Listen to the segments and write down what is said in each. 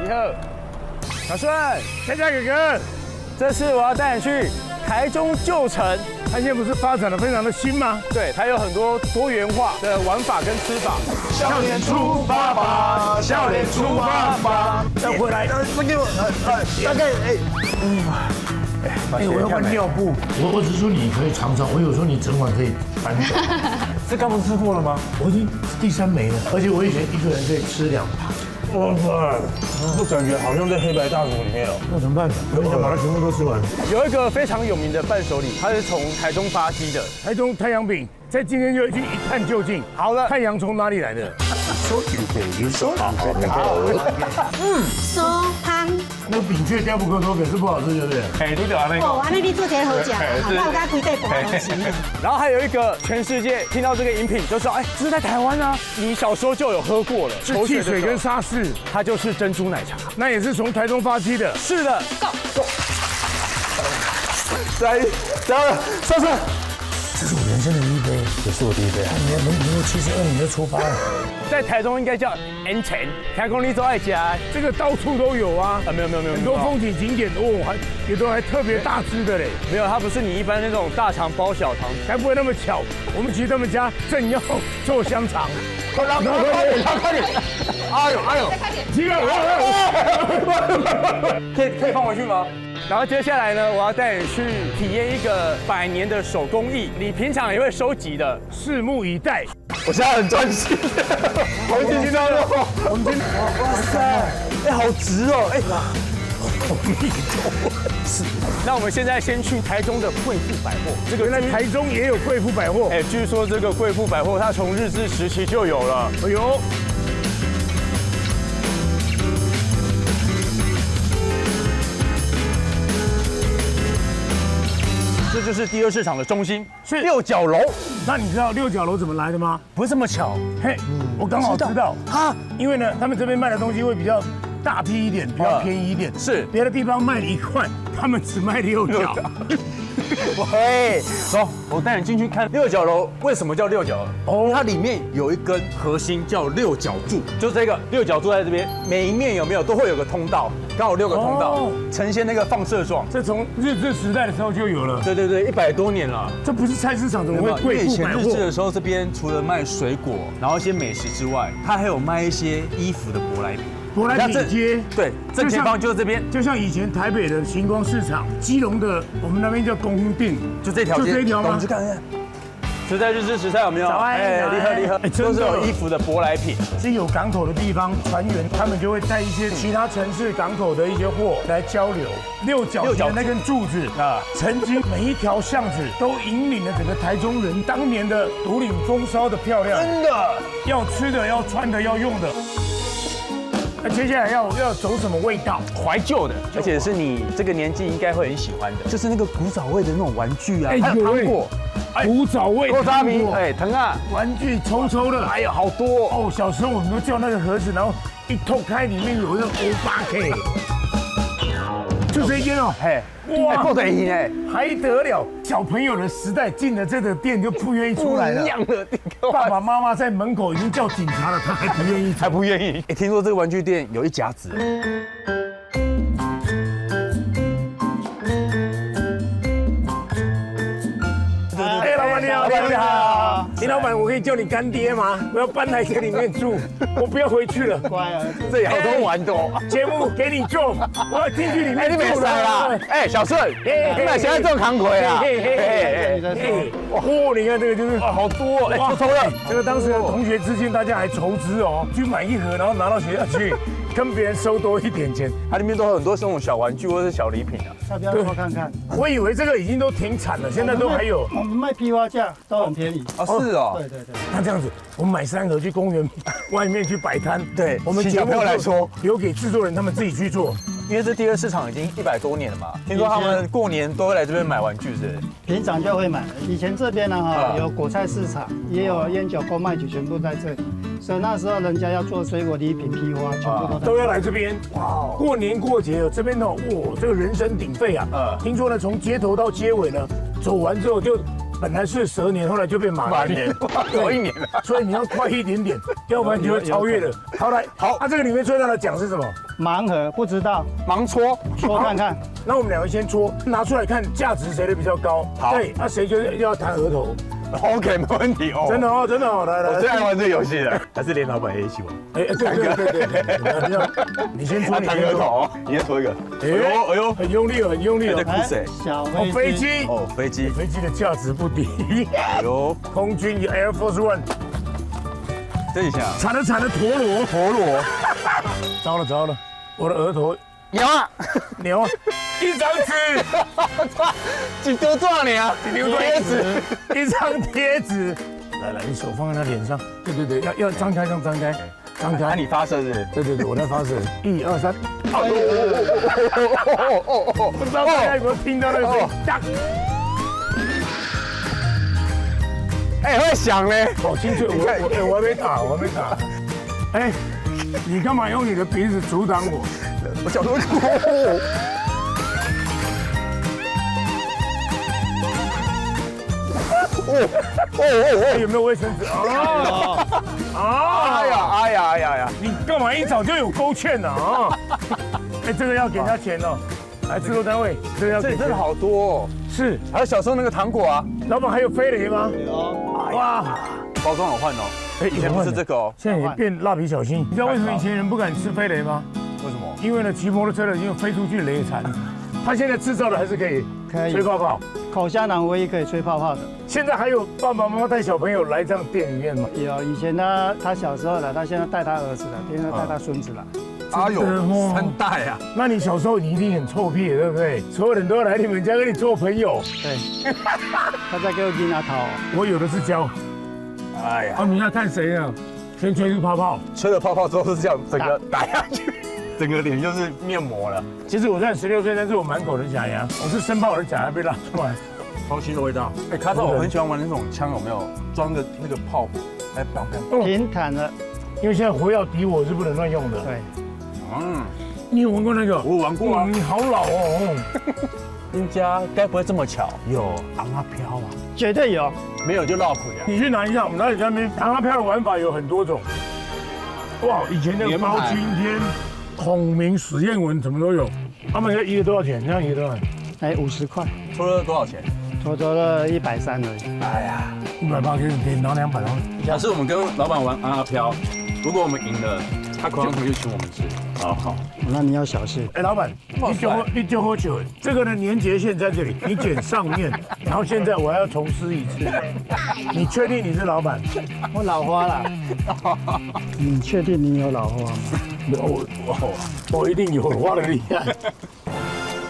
你好，小顺，佳佳哥哥，这次我要带你去台中旧城。它现在不是发展的非常的新吗？对，它有很多多元化的玩法跟吃法。笑脸出发吧，笑脸出发吧。再回来，再给我，大概我要换尿布。我只是说你可以尝尝，我有时候你整碗可以搬走。这刚不是吃过了吗？我已经第3枚了，而且我以前一个人可以吃2盘。哇塞，这感觉好像在黑白大厨里面哦。那怎么办？我想把它全部都吃完。有一个非常有名的伴手礼，它是从台中发迹的，台中太阳饼，在今天就去一探究竟。好的，太阳从哪里来的？说鱼饼，说酥香。那个饼却掉不够多，可是不好吃，对不对？哎，你讲那个。哦，安尼你做起来好食，那我刚规地盘好吃。然后还有一个，全世界听到这个饮品就说，哎，这是在台湾啊，你小时候就有喝过了，是汽水跟沙士，它就是珍珠奶茶，那也是从台中发迹的。是的。来，上上。这是我人生的第一杯，也是我第一杯啊！你的门庭72年就出发了，在台中应该叫 N 城，台公你都爱加，这个到处都有啊！没有，很多风景景点哦，有的还特别大只的嘞。没有，它不是你一般那种大肠包小肠，才不会那么巧。我们其实他们家正要做香肠，快点！哎呦！几个？可以放回去吗？然后接下来呢，我要带你去体验一个100年的手工艺，你平常也会收集的，拭目以待。我现在很专心，黄金鸡肉，我们今天哇塞，哎，好直哦，哎，那我们现在先去台中的贵妇百货，这个原来台中也有贵妇百货。哎，据说这个贵妇百货它从日治时期就有了。哎呦。这就是第2市场的中心，是六角楼。那你知道6角楼怎么来的吗？不是这么巧，嘿，我刚好知道啊，因为呢，他们这边卖的东西会比较大批一点，比较便宜一点。是，别的地方卖1块，他们只卖6角。喂，走，我带你进去看六角楼。为什么叫六角楼？哦它里面有一根核心叫六角柱，就这个六角柱在这边，每一面有没有都会有个通道，刚好6个通道，哦呈现那个放射状。这从日治时代的时候就有了。对，100多年了。这不是菜市场，怎么会因为贵以前日治妇百货？的时候，这边除了卖水果，然后一些美食之外，它还有卖一些衣服的舶来品。舶来品街，对，正前方就是这边，就像以前台北的星光市场，基隆的我们那边叫公店，就这条街，就这一条吗我们去看看。时代日治时代有没有？早安早安离合，哎真的都是有衣服的舶来品。其实有港口的地方，船员他们就会带一些其他城市港口的一些货来交流。六角形的那根柱子啊，曾经每一条巷子都引领了整个台中人当年的独领风骚的漂亮。真的，要吃的、要穿的、要用的。那接下来要走什么味道？怀旧的，而且是你这个年纪应该会很喜欢的，就是那个古早味的那种玩具啊，还有糖果。古早味锅渣皮，哎，疼啊！玩具抽抽的，哎呀，好多哦！小时候我们都叫那个盒子，然后一透开，里面有一个欧巴 K， 就这一间哦，嘿，哇，够得赢哎，还得了！小朋友的时代进了这个店就不愿意出来了，一样的，爸爸妈妈在门口已经叫警察了，他还不愿意，还不愿意。哎，听说这个玩具店有一甲子。哎，老板你好，你好，林老板，我可以叫你干爹吗？我要搬来这里面住，我不要回去了。乖啊，这里好多玩的哦。节目给你做，我要进去里面你没塞啦。哎，小顺，你们现在这种扛魁啊？哦，你看这个就是好多，哎，抽了。这个当时的同学之间大家还筹资哦，去买1盒，然后拿到学校去。跟别人收多一点钱，它里面都有很多这种小玩具或者是小礼品啊。要不要多看看？我以为这个已经都停产了，现在都还有。我们卖批发价都很便宜。哦，是哦。对。那这样子，我们买3盒去公园外面去摆摊。对，我们节目来说，留给制作人他们自己去做。因为这第2市场已经100多年了嘛，听说他们过年都会来这边买玩具，是？平常就会买。以前这边呢哈有果菜市场，也有烟酒公卖局，全部在这里。所以那时候人家要做水果礼品批发，全部都要来这边。哇，过年过节这边的哇，这个人声鼎沸啊。听说呢，从街头到街尾呢，走完之后就本来是蛇年，后来就变马年，多1年了。所以你要快一点点，要不然就会超越了。好来，好，那这个里面最大的奖是什么？盲盒不知道，盲戳，说看看。那我们两个先戳，拿出来看价值谁的比较高。好，对，那谁就是要弹额头。 OK， 没问题哦。真的哦，真的哦，来来，我最爱玩这个游戏了，还是连老板也一起玩。哎，对，你先戳，你弹额头，你先戳一个。哎呦，很用力哦，很用力哦。在哭谁？小飞机，哦，飞机，飞机的价值不低。哎呦，空军 Air Force One， 这一下惨了陀螺，糟了，我的额头牛啊，牛啊，一张纸，几丢多少年啊？贴纸，一张贴纸。来，你手放在他脸上。对，要张开，张开。那你发射是？对，我在发射。1、2、3。不知道大家有没有听到那个声音？哎，会响嘞。好清楚，我还没打。哎，你干嘛用你的鼻子阻挡我？我小时候哭。有没有卫生纸？哎呀！你干嘛一早就有勾芡呢？啊！哎，这个要给人家钱哦。来，制作单位，这个要给钱。这里真的好多哦。是，还有小时候那个糖果啊。老板还有飞雷吗？有。哇，包装有换哦。哎，以前不是这个哦，现在也变蜡笔小新。你知道为什么以前人不敢吃飞雷吗？为什么？因为呢，骑摩托车的因为飞出去雷残，他现在制造的还是可以吹泡泡。口香糖唯一可以吹泡泡的。现在还有爸爸妈妈带小朋友来这样店里面吗？有，以前他小时候来，他现在带他儿子了，现在带他孙子了。哎呦，3代啊！那你小时候你一定很臭屁，对不对？所有人都要来你们家跟你做朋友。对，他在给我给他掏。我有的是胶。哎呀，你要看谁呢？先吹出泡泡，吹了泡泡之后是这样，整个打下去，整个脸就是面膜了。其实我虽然16岁，但是我满口的假牙，我是生怕我的假牙被拉出来。超新的味道。哎，卡照我很喜欢玩那种枪，有没有装的那个炮？来，砰！平坦的，因为现在火药敌我是不能乱用的。对。你有玩过那个？我玩过啊。你好老哦。人家该不会这么巧？有昂啊飘啊，绝对有。没有就落谱呀。你去拿一下，我们那里那边昂啊飘的玩法有很多种。哇，以前那个包青天、孔明、史艳文什么都有。他们一个多少钱？这样一个多少钱？哎，50块。抽了多少钱？抽了130而已。哎呀，180可以拿200哦。假设我们跟老板玩昂啊飘，如果我们赢了，他口香糖就请我们吃。好，那你要小心。哎，老板，你就喝酒，这个呢年节线在这里，你剪上面，然后现在我要重施一次。你确定你是老板？我老花了。你确定你有老花吗？我一定有花的厉害。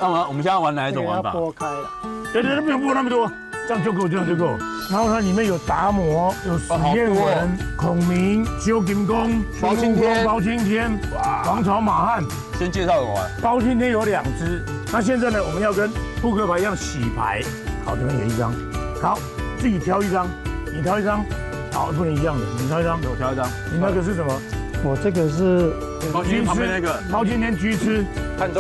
那我们现在玩哪一种玩法？剥开了。对，不用剥那么多，这样就够。然后它里面有达摩，有史艳文、孔明、修金公、包青天、王朝马汉。先介绍怎么玩。包青天有2只，那现在呢，我们要跟扑克牌一样洗牌。好，这边有1张，好，自己挑1张，你挑1张，好，不能一样的，你挑1张，我挑1张。你那个是什么？我这个是包青天旁边那个包青天居吃汉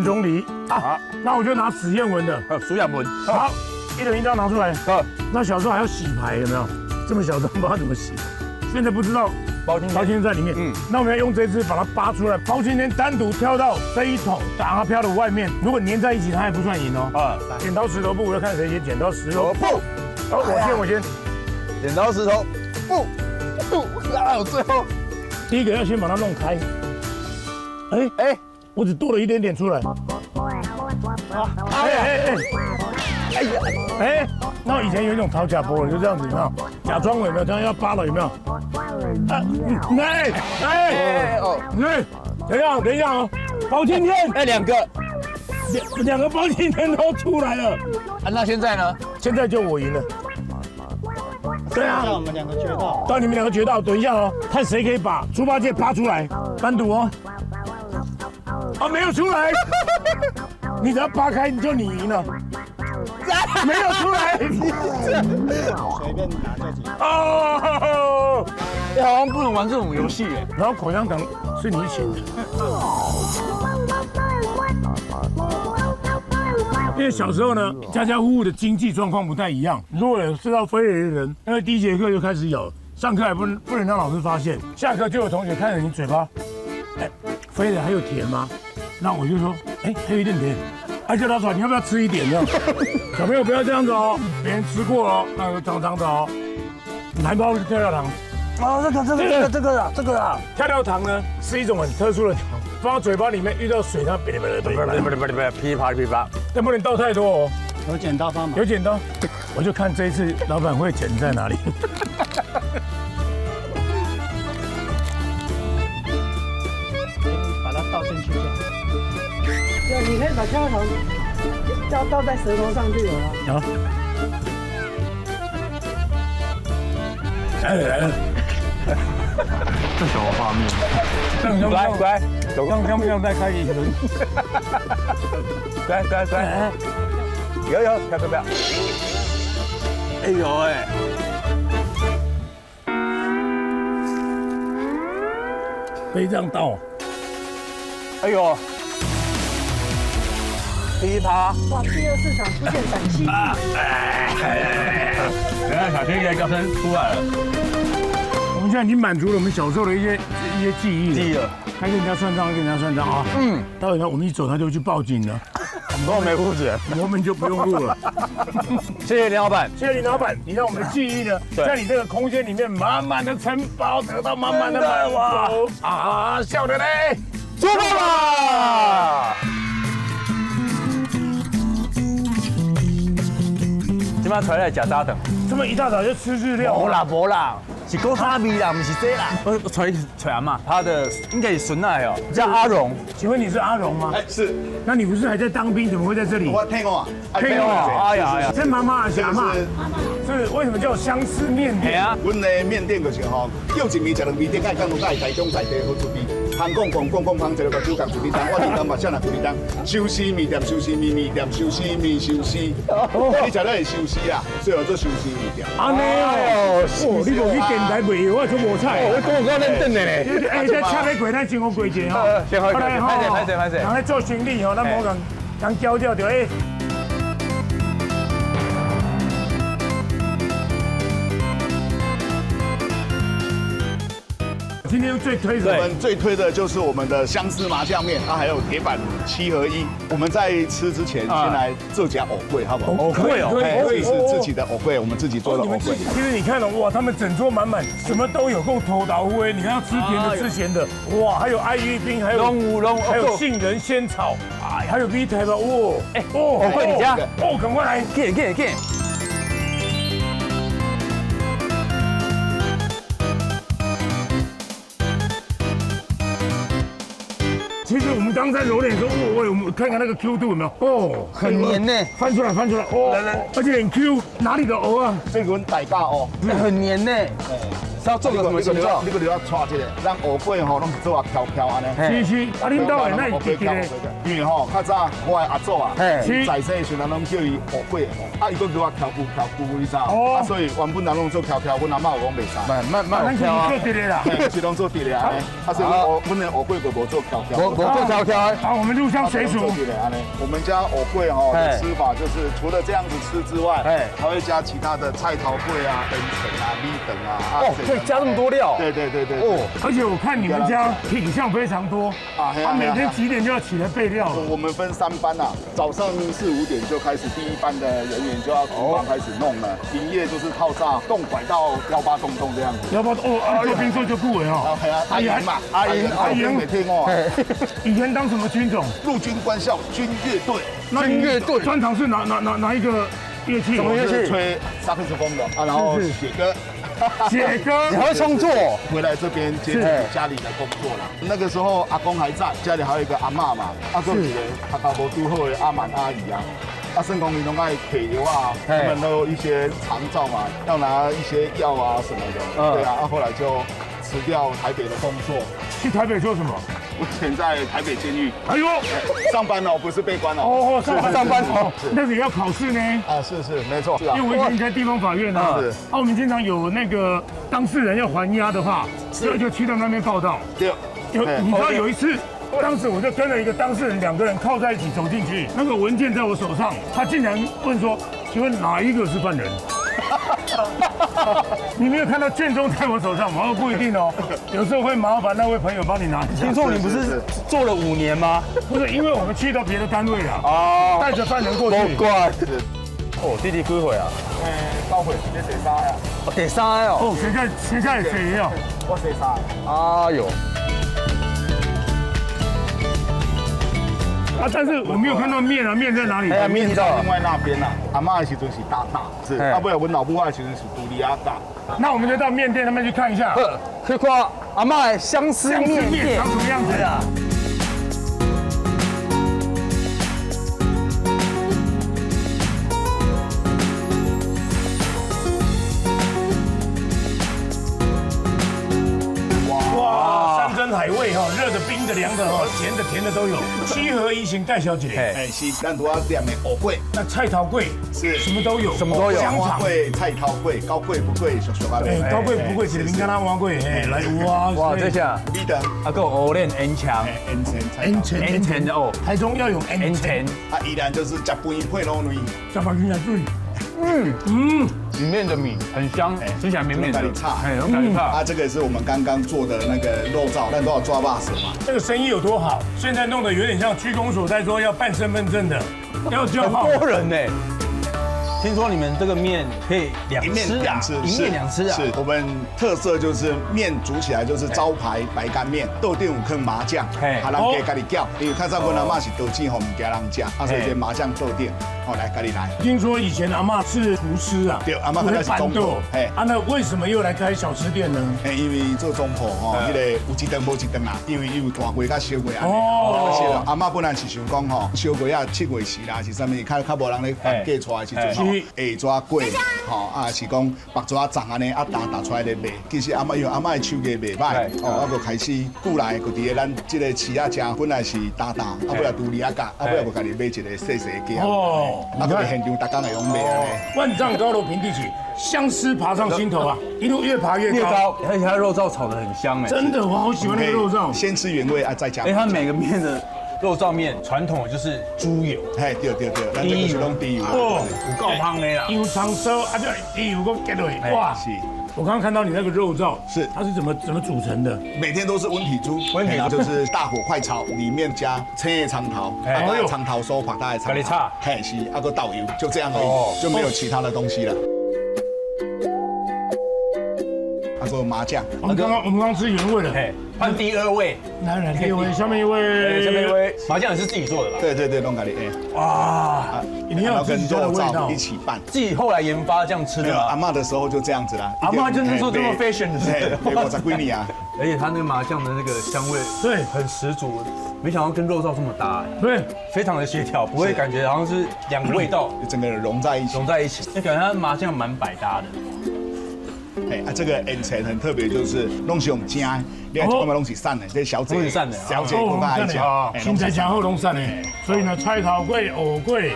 钟离啊，那我就拿史艳文的苏亚文。好，一人1张拿出来。那小时候还要洗牌，有没有？这么小张不知道怎么洗，现在不知道包青天在里面。那我们要用这只把它拔出来，包青天单独挑到这一桶昂啊飘的外面，如果粘在一起，它还不算赢哦。剪刀石头布，我要看谁先剪刀石头布。好，我先。剪刀石头布，我最后。第一个要先把它弄开，我只剁了一点点出来。那以前有一种讨假波，就这样子，有没有？假装有没有？这样要扒了有没有？等一下哦，包青天，两个包青天都出来了。那现在呢？现在就我赢了。对啊，让我们2个决斗。到你们2个决斗，等一下哦，看谁可以把猪八戒扒出来，单独哦。没有出来，你只要扒开，就你赢了。没有出来，随便拿就行。哦，好像不能玩这种游戏耶。然后口香糖是你请的。因为小时候呢，家家户户的经济状况不太一样。如果有吃到飞雷的人，因为第一节课就开始咬，上课还不能让老师发现，下课就有同学看着你嘴巴，哎，飞雷还有甜吗？那我就说，哎，还有一点甜。还叫他说你要不要吃一点呢？小朋友不要这样子哦，别人吃过哦，那个脏脏的哦。奶包是跳跳糖。哦，这个啊，跳跳糖呢是一种很特殊的糖，放到嘴巴里面遇到水它噼啪噼啪，但不能倒太多哦。有剪刀帮忙。有剪刀，我就看这一次老板会剪在哪里。把它倒进去就好。对，你可以把跳糖倒在舌头上就有了。好。来了。这什么画面？乖，像不像在开一轮？乖，有，不要。哎呦哎！可以这样倒。哎呦！噼啪！哇，第二市场出现陕西。等下小天爷高声出来了。我们现在已经满足了我们小时候的一些记忆了。该跟人家算账啊。待会呢，我们一走他就去报警了。都没胡子，我们就不用录了。谢谢林老板，你让我们的记忆呢，在你这个空间里面满满的城堡，得到满满的满足啊！笑的嘞，出发吧！今晚出来假搭等，这么一大早就吃日料？无啦，是高卡米啦，不是这啦。我吹阿妈，他的应该是孙奶哦，叫阿荣。请问你是阿荣吗？哎，是。那你不是还在当兵，怎么会在这里？我听过啊，哎呀，这妈妈是阿妈，是为什么叫相思面店？阮的面店就是吼，叫一味食两味，点解讲有台中在地好出味。香港讲，一个个酒港一味单，我一单嘛啥人一味单，寿司面店寿司面店寿司面寿司，你食了会寿司啦，所以我做寿司面店。安尼哦，你无去电台卖药，我做无菜。我讲认真的嘞。哎，这车咧过，咱先好过节吼。先好，拍摄。人咧做生意吼，咱无人交掉着哎。今天最推的，我们最推的就是我们的相思麻酱面，它还有铁板7合1。我们在吃之前，先来做假藕桂，好不好？藕桂哦，这是自己的藕桂，我们自己做的藕桂。其实你看了哇，他们整桌满满，什么都有，够头倒灰。你看要吃甜的、吃咸的，哇，还有爱玉冰，还有还有杏仁仙草，哎，还有米苔吧，哇，哎，藕桂你家，哦，赶快来，给。其实我们刚才揉脸的时候，我们看看那个 Q 度有没有？哦，很黏呢，翻出来，哦，而且很 Q，哪里的藕啊？这个大家哦，很黏呢。是要做个什么形状？你个要抓这个，让藕桂吼拢是做啊飘安尼。是，啊，恁兜的那会记得？因为吼，较早我的阿祖啊，在世的时阵，拢叫伊藕桂，啊，伊个叫我飘布，你知道？啊，所以原本人拢做飘，阮阿妈有讲袂使。慢飘啊，做对的啦，是拢做对的安尼。啊，所以阮的藕桂就无做飘。无做飘。好，我们入乡随俗。我们家藕桂吼的吃法就是，除了这样子吃之外，还会加其他的菜头桂啊、灯橙啊、米等啊。可以加这么多料。对。哦，而且我看你们家品相非常多啊，他每天几点就要起来备料？我们分3班啊，早上4、5点就开始，第1班的人员就要厨房开始弄了，营业就是靠炸冻拐到18洞这样子。18洞哦，做兵做就顾伟哦。阿英嘛，阿英每天哦。以前当什么军种？陆军官校军乐队。军乐队专长是哪一个乐器？什么乐器？吹萨克斯风的啊，然后写歌。你还会创作？回来这边接触家里的工作了。那个时候阿公还在，家里还有一个阿嬷嘛，阿公是他搞不都好的阿满阿姨啊。圣公民都爱腿油啊，他们都有一些长照嘛，要拿一些药啊什么的。对啊，后来就辞掉台北的工作，去台北做什么？我以前在台北监狱。哎呦，上班哦，不是被关哦。哦，上班哦，那是也要考试呢。啊，是没错。因为我以前在地方法院啊，我们经常有那个当事人要还押的话，就去到那边报道。对。你知道有一次当时我就跟了一个当事人，2个人靠在一起走进去，那个文件在我手上，他竟然问说：“请问哪一个是犯人？”你没有看到卷宗在我手上吗？不一定哦，有时候会麻烦那位朋友帮你拿一下。听说你不是做了5年吗？不是，因为我们去到别的单位了，哦，带着犯人过去。怪。哦，弟弟几岁啊9岁，你第3呀？哦，第3哦。哦，现在也要。我第3。哎呦。啊，但是我没有看到面啊，面在哪里？哎呀，面知道。另外那边呐，阿嬷的时阵是大大，是，啊，不然我老母的时阵是独立阿大。那我们就到面店那边去看一下，去看阿嬷的相思面店长什么样子啊？山珍海味哈，热的、冰的、凉的哈，咸的、甜的都有，7合1型。戴小姐，哎，是咱拄仔点的藕粿，那菜头粿是什么都有，什么都有，香肠粿、菜头粿、高粿不贵，小啊。哎，高粿不贵，是林干拉碗粿，哎，来哇，这下你的啊，够熬练 N 强，N 强的哦，台中要用 N 强，啊，依然就是吃饭配卤面，加把鱼来对，里面的米很香，吃起来绵绵的，哎，有感觉差。啊，这个是我们刚刚做的那个肉燥，那都要抓把手嘛。这个生意有多好，现在弄得有点像区公所在说要办身份证的，要叫号，很多人呢。听说你们这个面可以一面两吃，一面两吃啊！是我们特色就是面煮起来就是招牌白干面，豆淀5坑麻酱，还人加咖喱酱，因为看上我阿妈是豆豉吼，唔加人酱，啊所以这麻酱豆淀，哦来咖喱来。听说以前阿妈是厨师啊，对，阿妈开始中破，哎，啊那为什么又来开小吃店呢？哎，因为做中破吼，迄个有一顿无一顿啦，因为有大月甲小月安尼。哦，阿妈本来是想讲吼，小月啊7月时啦是啥物，较无人咧放假出来时阵。下抓粿，吼啊是讲白抓粽安尼啊打出来咧卖。其实阿妈因为阿妈的手艺袂歹，哦，啊就开始古来就伫个咱即个市啊食，本来是大，啊不要独立啊价，啊不要就家己买一个细细的价。哦，啊就现场大家会用卖安尼。万丈高楼平地起，相思爬上心头啊，一路越爬越高，而且它肉燥炒得很香哎，真的我好喜欢那个肉燥。先吃原味啊，再加。哎，它每个面的。肉燥面传统的就是猪油，嘿，对，咱这个是用猪油，哦，有够香的啦，油肠烧啊，就猪油够结落，哇！是，我刚刚看到你那个肉燥，是它是怎么组成的？每天都是温体猪，就是大火快炒，里面加青叶长桃，长桃酥把它的长桃，嘿是，啊个倒油，就这样而已，就没有其他的东西了。啊个麻酱，我们刚刚吃原味了，换第2位，来第2位，下面一位，麻酱也是自己做的吧？对，弄咖喱，哇，一定要跟肉燥一起拌，自己后来研发这样吃的。阿嬷的时候就这样子啦，阿嬷就那时候这么 fashion 的，对，50几年啊。而且它那个麻酱的那个香味，对，很十足。没想到跟肉燥这么搭，对，非常的协调，不会感觉好像是2个味道整个融在一起，就感觉它麻酱蛮百搭的。哎啊，这个 N 层很特别，就是拢是用煎，另外一块拢是散的，这小姐散的，小姐更爱吃，先才前后拢散的，所以呢，菜头粿、藕粿，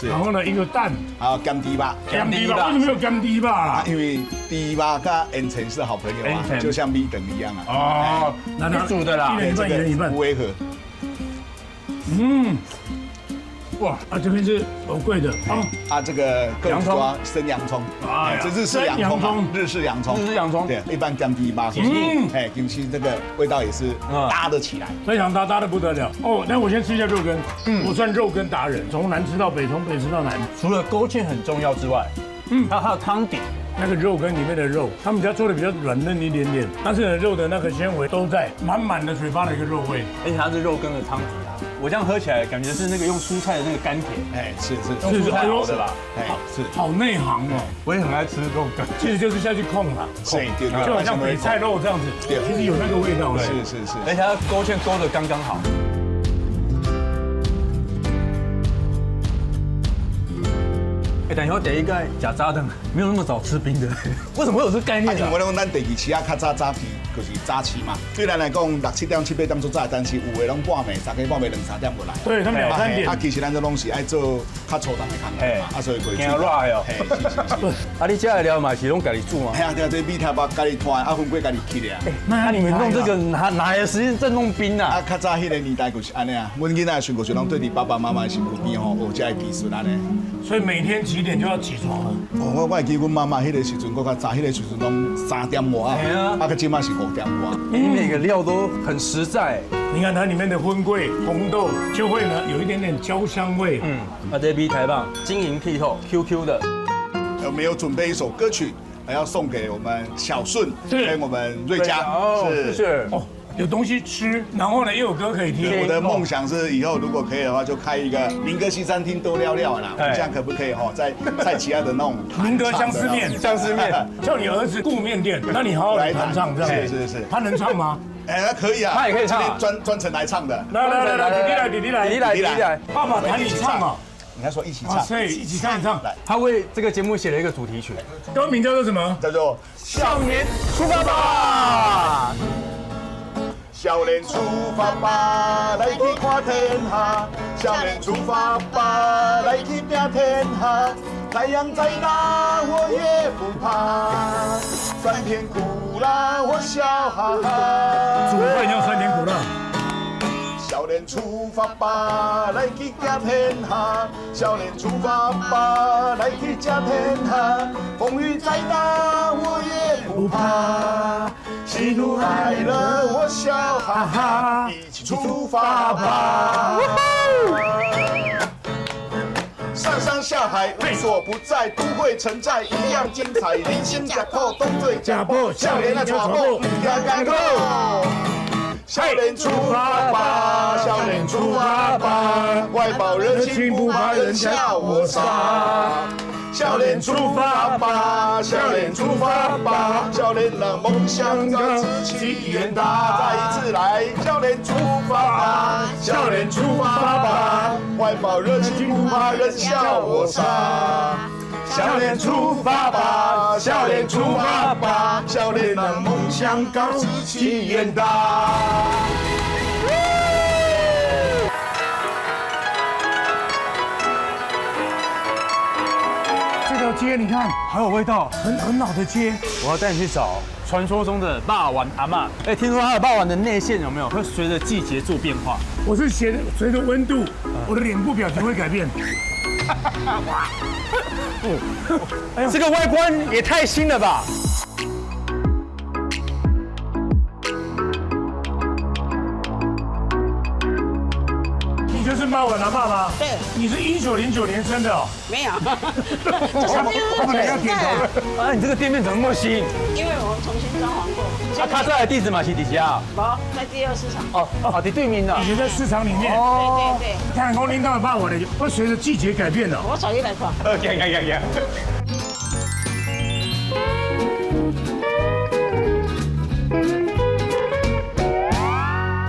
然后呢一个蛋，还有干猪肉，干猪肉，为什么有干猪肉啦？因为猪肉跟 N 层是好朋友啊，就像米等一样啊。哦，那你煮的啦，一人一半，不违和。哇啊，这边是藕粿的啊，这个洋葱，生洋葱，这日式洋葱，日式洋葱，对，一般干鸡巴，哎，尤其这个味道也是搭得起来，非常搭得不得了哦。那我先吃一下肉羹，我算肉羹达人，从南吃到北，从北吃到南。除了勾芡很重要之外，还有汤底。那个肉羹里面的肉，他们家做的比较软嫩一点点，但是肉的那个纤维都在，满满的嘴巴的一个肉味，而且它是肉羹的汤底啊，我这样喝起来感觉是那个用蔬菜的那个甘甜，哎，是用蔬菜熬的吧，哎，是好内行哦，我也很爱吃肉羹，其实就是下去控啦，就好像北菜肉这样子，其实有那个味道，是，而且它勾芡勾的刚刚好。但以后第一个假炸的没有那么早吃冰的，为什么会有这个概念？因为咱第2期啊较早起，就是早起嘛。对咱来讲，6、7点、7、8点做早，但是有的拢半暝，3更半暝2、3点过来。对他们2、3点。啊，其实咱这拢是爱做较粗重的工作嘛，啊，所以过去。惊热哦。啊，你家的料嘛是拢家己煮吗？系啊，对，米条包家己团，啊，粉粿家己切的啊。那你们弄这个哪来的时间在弄冰啊？啊，较早迄个年代就是安尼啊，阮囡仔训过，就拢对你爸爸妈妈身躯边吼学这技术安尼。所以每天几点就要起床了？我会记阮妈妈迄个时阵，我较早迄个时阵拢3点外啊，啊，个今嘛是5点外。你每个料都很实在。你看它里面的荤桂红豆就会呢有一点点焦香味。啊，这比台棒晶莹剔透 ，QQ 的。我们有准备一首歌曲，要送给我们小顺跟我们瑞佳。是哦。有东西吃，然后呢又有歌可以听。我的梦想是以后如果可以的话，就开一个民歌西餐厅多聊聊啦。这样可不可以哈？在其他的那种民歌相思面，叫你儿子顾面店，那你好好来弹唱这样。是。他能唱吗？哎，可以啊，他也可以唱，专程来唱的。来，弟弟来，爸爸弹你唱嘛。你还说一起唱？所以一起唱。他为这个节目写了一个主题曲，歌名叫做什么？叫做少年出发吧。少年出发吧，来去看天下。少年出发吧，来去拼天下。太阳再大，我也不怕。酸甜苦辣，我笑哈哈。煮饭要酸甜苦辣。少年出发吧，来去行天下。少年出发吧，来去行天下。风雨再大，我也不怕。喜怒哀乐，我笑哈哈，一起出发吧。上山下海无所不在，都会承载一样精彩。人心吃苦，当作吃补，少年的娶某唔惊艰苦。少年出发吧，少年出发吧，外保热情不怕人笑我傻。少年出发吧，少年出发吧，少年让梦想的志气远大。再一次来，少年出发吧，少年出发吧，怀抱热情不怕人笑我傻。少年出发吧，少年出发吧，少年让梦想高，志气远大。这条街你看好有味道，很老的街。我要带你去找传说中的霸王阿嬷。哎，听说它的霸王的内馅有没有会随着季节做变化？我是随着温度，我的脸部表情会改变。哇！哎呦，这个外观也太新了吧！你就是霸王阿嬷吗？对。你是1909年生的哦。没有，他们要点头。啊，你这个店面怎么那么新？因为我重新装潢过。啊，他在的地址嘛是底下。不，在第二市场。哦，在对面的。以前在市场里面。对对对。看公领导的霸王的会随着季节改变的。我手艺来看。行。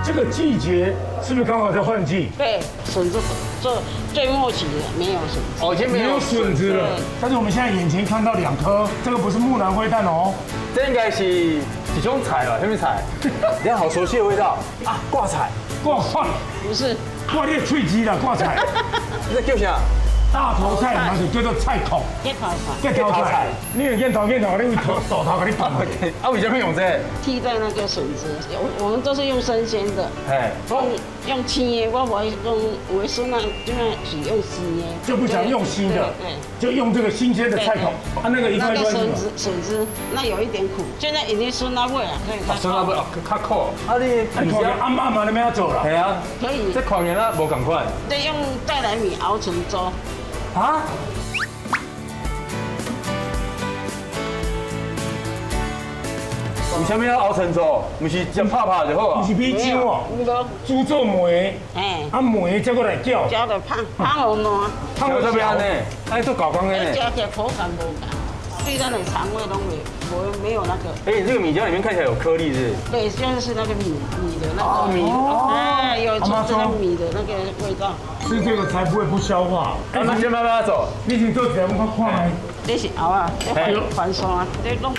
这个季节是不是刚好在换季？对，笋子做最末期的没有笋子。哦，已经没有笋子了。但是我们现在眼前看到2颗，这个不是木兰灰蛋哦，这应该是一种菜吧？什么菜？你看好熟悉的味道啊！挂菜，挂菜不是，挂裂脆鸡了，挂菜。这叫啥？大头菜嘛就叫做菜头。叶头菜。你有叶头，你会手头给你绑。啊，为什么用这？替代那个笋子，我们都是用生鲜的。哎，用青叶，我不用维生啊，就是用新叶。就不想用新的，对，就用这个新鲜的菜头。它那个一块一块笋子，那有一点苦，现在已经酸辣味了，可以它。酸辣味哦，较苦。啊，你阿妈那边要走了。系啊，可以。这款原来无同款。对，用带来米熬成粥。啊？为什么要熬成粥？不是只拍拍就好啊？不是米酒哦，猪做糜，啊糜再过来搅，搅的香好烂，香这边呢，哎做搞光的呢。吃起来口感无同，对咱的肠胃都没有那个。哎，这个米浆里面看起来有颗粒是？对，就是那个米的那个米，哎，有就是那米的那个味道。吃这个才不会不消化。那先慢慢走，你先做起来，我看。这是熬啊，这反酸啊，这弄袂。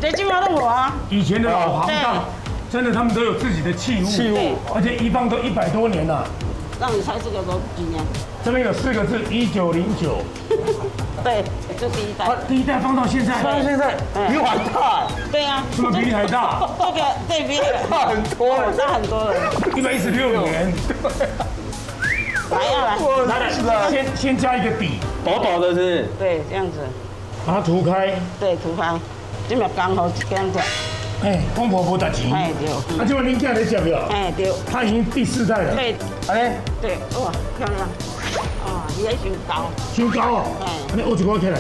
这基本上都我啊。以前的老行当，真的他们都有自己的器物，而且一放都100多年了。让你猜这个都几年？这边有4个字1909，对，这第一代。第一代放到现在，比我还大，对啊，这么比你还大，这个对比大很多了，大很多了。 116年。来呀，先加一个底，薄薄的是。对，这样子，把它涂开。对，涂开，这么刚好这样子。哎，公婆不打钱。哎对。啊，这位您家在吃没有？哎对。他已经第4代了。对。哎，对，哇，漂亮。啊，也很高。修高哦。哎。那我一个起来。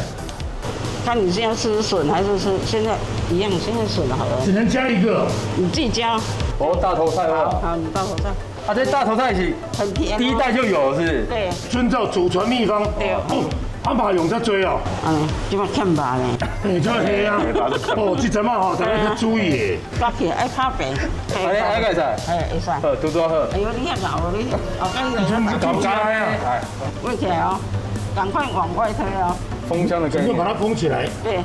看你现在吃笋还是吃现在一样，现在笋好了。只能加一个。你自己加。哦，大头菜哦。好，你大头菜。啊，这大头菜是很甜。第一代就有了是？对。遵照祖传秘方。对。阿爸用在追哦。这么欠吧呢？哎，这黑啊！哦，这阵嘛吼，大家要注意的。刮起爱拍饼。哎，会使。哎，会使。好，多多好。哎呦，你遐咬你，后跟你全部搞开啊！哎，围起来哦，赶快往外推哦。封箱的概念。整个把它封起来。对。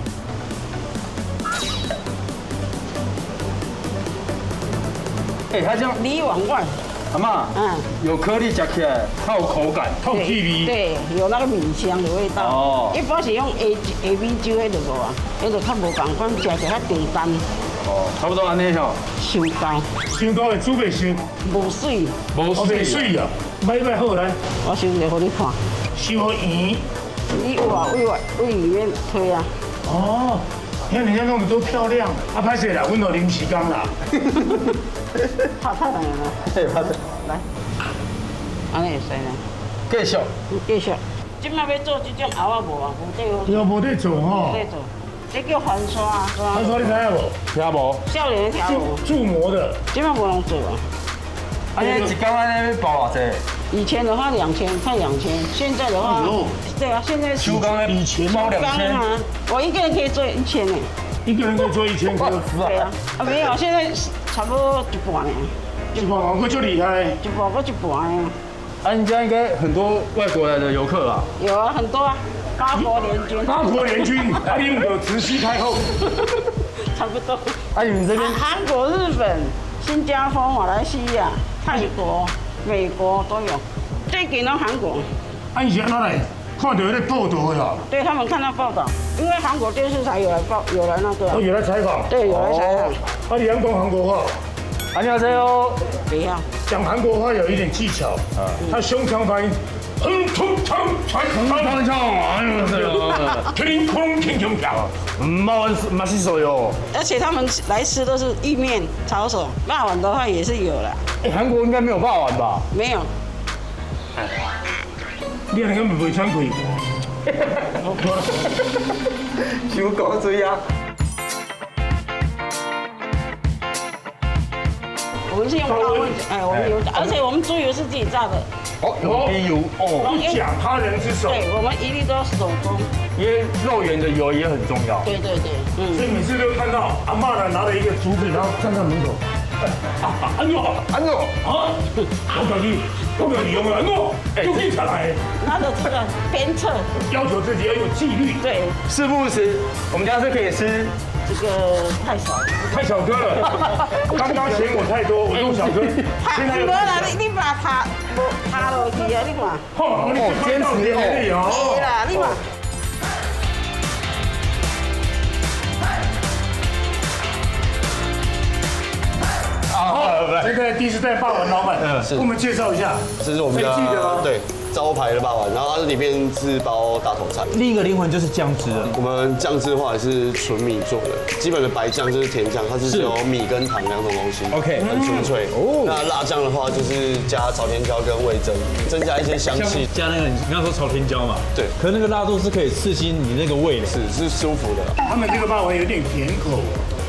哎，它这样你往外。阿妈，有颗粒吃起来，它有口感，透气味，对，有那个米香的味道。哦，一般是用 A B 酒迄个无啊，迄个较无共款，食起来较平淡。哦，差不多安尼吼。伤高，伤高会煮袂熟，无水，袂水啊！买好来，我收一个给你看。烧圆，你往里面推啊。哦，你看人家弄得多漂亮，啊，拍摄啦，阮都临时工啦。拍来了，对，拍来，安尼会使呢。继续，继续。即摆要做这种蚵仔无啊，无得好。有无得做吼？无得做，这叫番刷。番刷你知影无？听无？少年条无。铸模的。即摆无人做啊。啊，你一缸安尼要包偌济？以前的话2000，快2000，现在的话，对啊，现在修缸以前包2000啊，我一个人可以做1000呢。一个人可以做1000颗。对啊，啊没有，现在差不多一半呢。一半我就厉害。一半过一半呀。啊，你家应该很多外国来的游客吧？有啊，很多啊，8国联军。8国联军，啊，你们有慈禧太后。差不多。啊，你们这边韩国、日本、新加坡、马来西亚、泰国、美国都有，最近呢韩国。啊，以前哪来看到那个报道的？对他们看到报道，因为韩国电视台有来那个。有来采访。对，有来采访。啊，你讲韩国话。안녕하세요。不要。讲韩国话有一点技巧，他胸腔发音，맛있어요。而且他们来吃都是意面、炒手、辣碗的话也是有的。哎，韩国应该没有霸王吧？没有。你那个没穿过。小狗嘴啊！我们是用高温，哎，我们油炸，而且我们猪油是自己炸的。哦，有低油哦，不讲他人之手。对，我们一律都手工。因为肉圆的油也很重要。对对对，所以每次都看到阿嬷呢拿着一个竹子，然后站在门口。安诺，啊！我讲你用了安诺，就可以下来。拿着这个鞭策，要求自己要有纪律。对，是不吃，我们家是可以吃。这个太少，太小颗了。刚刚嫌我太多，我用小颗。现在无啦，你把它落去啊，你看。哦，坚持哦。对啦，你看。现在第4代霸王老板，给我们介绍一下。这是我们的对招牌的霸王，然后它里面是包大头菜。另一个灵魂就是酱汁了。我们酱汁的话也是纯米做的，基本的白酱就是甜酱，它是只有米跟糖2种东西。OK， 很纯粹。哦，那辣酱的话就是加朝天椒跟味噌，增加一些香气。加那个你刚刚说朝天椒嘛？对。可是那个辣度是可以刺激你那个味的，是舒服的。他们这个霸王有点甜口，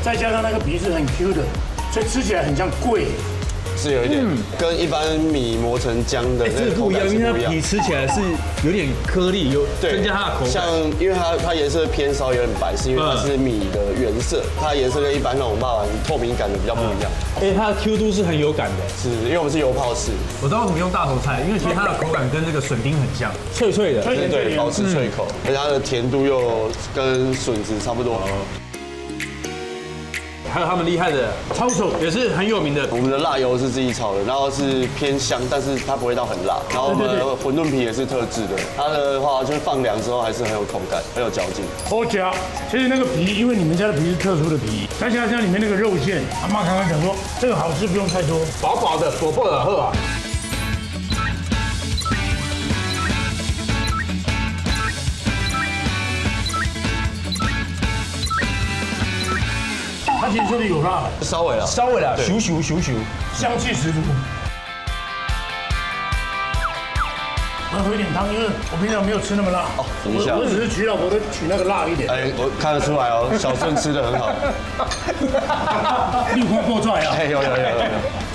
再加上那个皮是很 Q 的，所以吃起来很像桂。是有一点跟一般米磨成浆的那个口感是不一样，因为它皮吃起来是有点颗粒，有增加它的口感。像因为它颜色偏稍有点白，是因为它是米的原色，它颜色跟一般那种霸王透明感的比较不一样。哎，它的 Q 度是很有感的，是因为我们是油泡式。我知道为什么用大头菜，因为其实它的口感跟这个笋丁很像，脆脆的，对，保持脆口，而且它的甜度又跟笋子差不多。还有他们厉害的抄手，也是很有名的。我们的辣油是自己炒的，然后是偏香，但是它不会到很辣。然后我们的馄饨皮也是特制的，它的话就是放凉之后还是很有口感，很有嚼劲。好夹，其实那个皮，因为你们家的皮是特殊的皮，再加上里面那个肉馅，阿妈刚刚讲说这个好吃不用太多，薄薄的，薄薄的喝啊。它其实这里有辣，稍微了，稍微了，咻咻咻咻，香气十足。我要喝一点汤，因为我平常没有吃那么辣。哦，我只是娶老婆都娶那个辣一点。哎，我看得出来哦，小顺吃的很好。六块够拽啊！哎，有。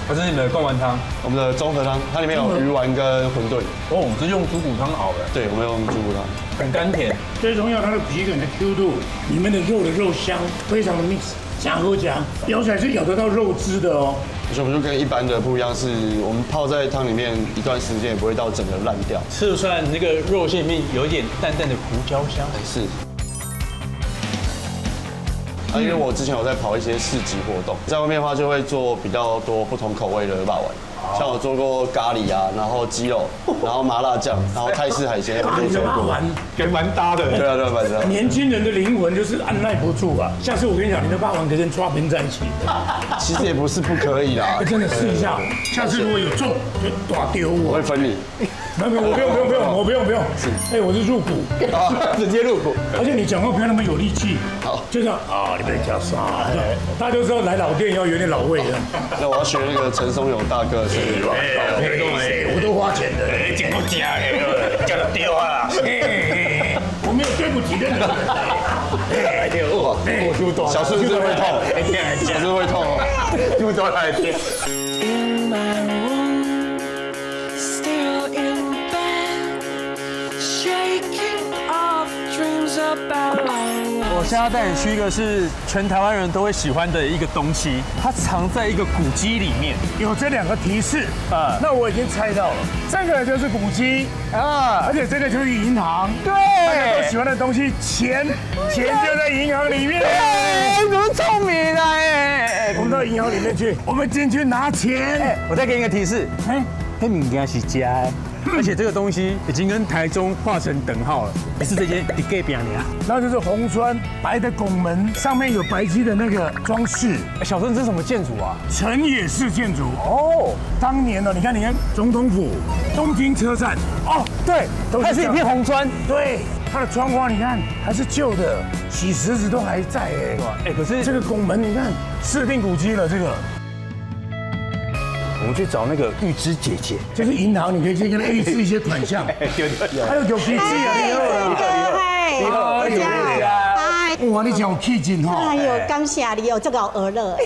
这是你们的贡丸汤，我们的综合汤，它里面有鱼丸跟馄饨。哦，是用猪骨汤熬的。对，我们用猪骨汤，很甘甜。最重要，它的皮感的 Q 度，里面的肉的肉香非常的 mix， 夹和夹，咬起来是咬得到肉汁的哦。我们就跟一般的不一样，是我们泡在汤里面一段时间也不会到整个烂掉。吃出来那个肉馅里面有一点淡淡的胡椒香。是。因为我之前有在跑一些市集活动，在外面的话就会做比较多不同口味的肉丸，像我做过咖喱啊，然后鸡肉，然后麻辣酱，然后泰式海鲜，我都做过，跟蛮搭的。对啊，蛮搭。年轻人的灵魂就是按耐不住啊！下次我跟你讲，你的霸王可以跟抓饼在一起。其实也不是不可以啦，真的试一下，下次如果有中就打丢我。我会分你。没有，我不用。哎，我是入股，直接入股。而且你讲话不要那么有力气，好，就这样啊，你别讲啥，大家都知道来老店要有点老味的。那我要学那个陈松勇大哥的声音。我都花钱的，怎么讲的，叫他丢啊！我没有对不起任何人。小顺是会痛，小顺会痛哦，又多来一天。我现在要带你去一个是全台湾人都会喜欢的一个东西，它藏在一个古迹里面。有这两个提示啊，那我已经猜到了，这个就是古迹啊，而且这个就是银行，对，大家都喜欢的东西，钱就在银行里面。怎么聪明啊？我们到银行里面去，我们进去拿钱。我再给你一个提示，那物件是假的。而且这个东西已经跟台中画成等号了，不是这间你隔壁啊。那就是红砖白的拱门，上面有白漆的那个装饰。小顺，这是什么建筑啊？成也式建筑哦。当年呢，你看总统府、东京车站，哦，对，它是一片红砖。对，它的窗花你看还是旧的，洗石子都还在哎。可是这个拱门你看，市定古迹了这个。我们去找那个玉芝姐姐，就是银行，你可以去跟她预支一些款项。还有有 K 机啊，你好，哇，你真有气质吼！哎呦，感谢你哦，这个娱乐。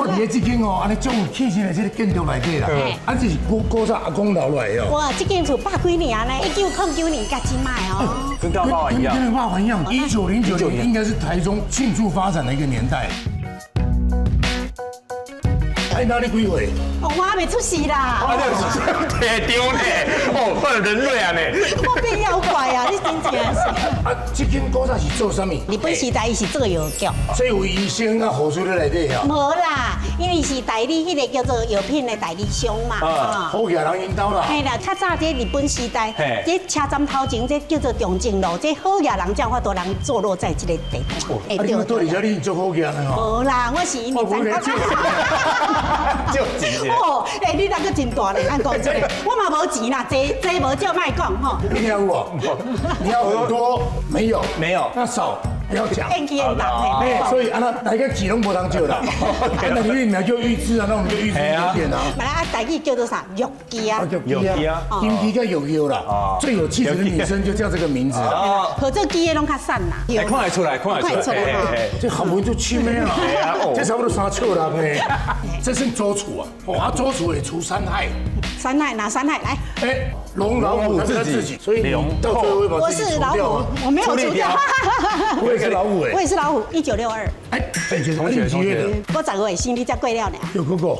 我伫这间哦，安尼种有气质的这个建筑内底啦，啊，这是古早阿公留落来哦。哇，这间厝100几年呢，1909年才进买哦。跟大爸一样，跟爸爸一样。1909年应该是台中迅速发展的一个年代。哎，哪里几岁？我还没出世啦。太丢呢！哦，换人类啊呢！我变妖怪啊！你真正是。啊，这间古早是做什么？日本时代伊是做药局。所以有医生啊，护士在内底啊。无啦，因为是代理迄个叫做药品的代理商嘛。好野人引导啦。嘿啦，较早这日本时代，这车站头前这叫做中正路，这好野人才有法度人坐落在这个地方。啊，你到底你做好野的吼？无啦，我是因为咱就钱。哦，哎，你那个真大咧，咱讲这个，我嘛无钱啦，这无少卖讲吼。你要我，你要很多没有，那少不要讲。运气很大嘿。所以啊，那哪个几拢无当救啦？那你们来就预支啊，那我们就预支一点啊。本来台语叫做啥？玉鸡啊。玉鸡啊，金鸡跟玉鸡啦。最有气质的女生就叫这个名字啦。合作鸡的拢较散啦。哎，看得出来。这好不容易就七妹啊，这差不多3尺啦嘿。这是周楚啊，哇，周楚也除3害。3害哪3害？来。哎，龙老虎自己，所以你到最后会把自己除掉吗？我没有除掉。我也是老虎哎。我也是老虎，1962。哎，同学，我10月生日才过了呢。有哥哥，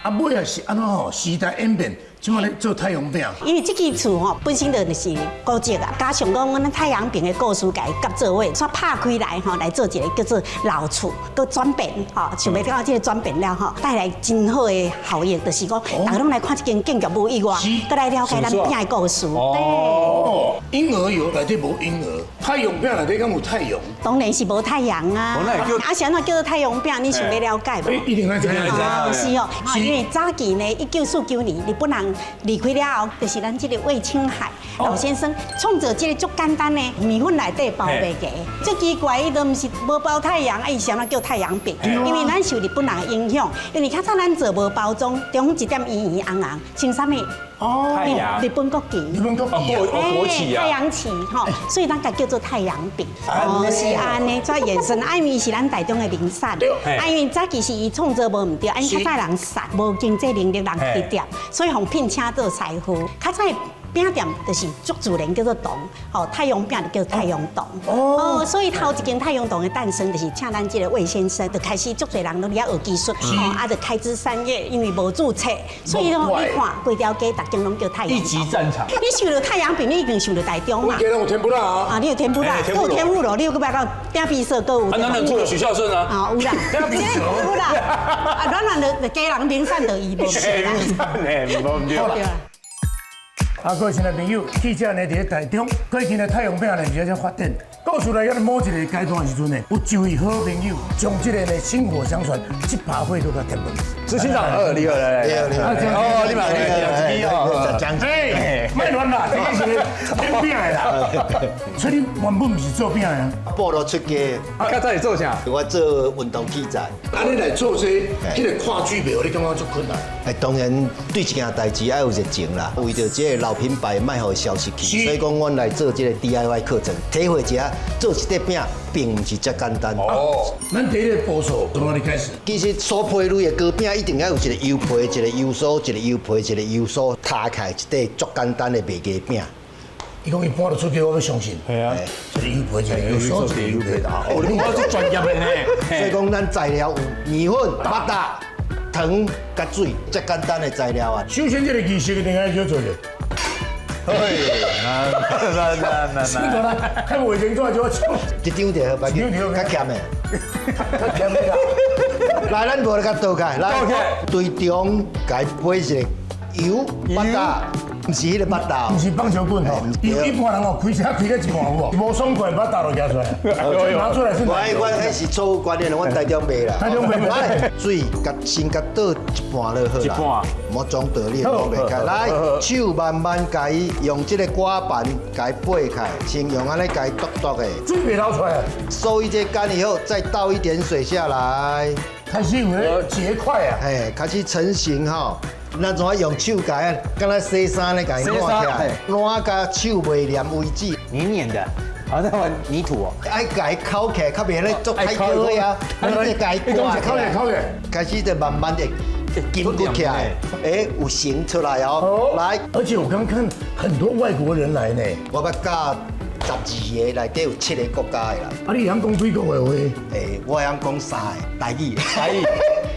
啊，尾啊是安怎吼？时代演变，即马咧做太阳饼。因为这间厝吼本身就是古迹啊，加上讲阮太阳饼的故事甲伊夹做位，所以拍开来吼来做一个叫做老厝，佮转变吼，想要到这个转变了吼，带来真好的效益，就是讲大家拢来看这间建筑物以外，佮来了解咱饼的故事。哦，婴儿油内底无婴儿，太阳饼内底敢有太阳？当然是无太阳啊，啊，是安怎叫做太阳饼？你想要了解无？一定要知道。是哦，因为早期呢，1949年日本人离开了后，就是咱这个魏青海老先生创造这个足简单的米粉内底包白鸡，足奇怪，伊都毋是无包太阳，啊，伊是安怎叫太阳饼？因为咱受日本人的影响，因为较早咱做无包装，中一点圆圆红红，像啥物？太阳，日本国旗，国旗啊，太阳旗吼，所以咱甲叫做太阳饼。哦，是安尼，再延伸，因为是咱台中的名产，因为早期是伊创造无毋对，因为较早人散，无经济能力人去店，所以互聘请做裁缝。较早饼店就是足自然叫做洞，哦，太阳饼就叫太阳洞。哦，所以头一间太阳洞的诞生，就是请咱这个魏先生，就开始足侪人都了学技术，哦，啊，就开枝散叶，因为无注册，所以咯，你看规条街逐间拢叫太阳。一级战场。你想到太阳饼，你一定想到台中嘛？我有天妇罗啊。啊，你有天妇罗，有天妇罗，你有个摆到鼎比色，搁有。啊，咱做许孝顺啊。啊，有啦，有啦。啊，咱人就家人名产就伊无错啦。无对。啊，各位亲爱朋友，记者呢伫台中，最近的太阳饼呢比较发展。故事来到某一个阶段的时阵呢，有一位好朋友将这个呢薪火相传100岁都甲填满。执行长，202来，哦，你买讲哎，卖乱啦，这个是填饼的啦。所以你原本不是做饼的。报道出家，啊，较早是做啥？我做运动器材。啊，你来做这个跨剧表，你感觉足困难？哎，当然对一件代志要有热情啦，为着这个老品牌卖互消失去，所以讲阮来做这个 DIY 课程，体会一下做一块饼并不是这简单。哦，咱第一个步骤从哪里开始？其实所配类的糕饼一定要有一个油皮、一个油酥、一个油皮、一个油酥，摊开一块足简单的麦鸡饼。伊讲伊搬到出去，我要相信。系啊，一个油皮，一个油酥，一个油皮啊。哦，你我是专业的呢。所以讲咱材料有米粉、巴达、糖、甲水，这简单的材料啊。首先这个仪式一定要叫做的。那，看我原状就要唱。一张就好，白叫较咸的。较咸的啦。来，咱无咧甲倒开，来，对中甲伊配一个油、巴达。不是迄个巴达，不是棒球棍吼，一般人哦开车开到一半有无？无爽快把大都夹出来，拿出来是。我迄是错误观念，阮台中卖啦。台中卖。来，水先甲倒一半就好啦。一半。莫装倒你倒袂开。来，手慢慢甲伊用这个刮板甲伊掰开，先用安尼甲伊剁剁的。水袂流出来。收一些干以后，再倒一点水下来。开始有咧结块啊。哎，开始成型哈。咱怎用手甲，敢若洗衫咧，甲伊烂起来，烂甲手袂黏为止。黏黏的，好像玩泥土哦。爱甲伊烤起来，较袂咧做太焦的啊。你再甲伊挂起来，开始就慢慢的筋骨起来，哎，有形出来哦。来，而且我刚看很多外国人来呢，我要教12个，内底有7个国家的啦。啊，你会晓讲几国的话？诶，我会晓讲3个台语。台语。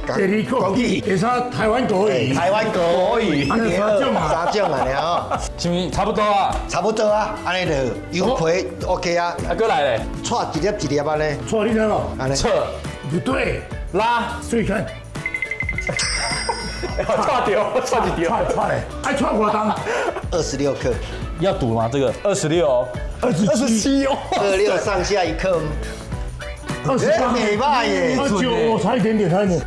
第二国语，第三台湾国语，台湾国语，安尼3种嘛，3种啊，了。是不是差不多啊？差不多啊，安尼就油皮 OK 啊。啊，过来嘞，串一粒一粒安尼。串你知道安尼。测不对，拉，所以看。串掉，串一条，串嘞，爱串我当。26克。要赌吗？这个26、27哦。26上下1克。28美吧耶。29，我差一点点，差一点。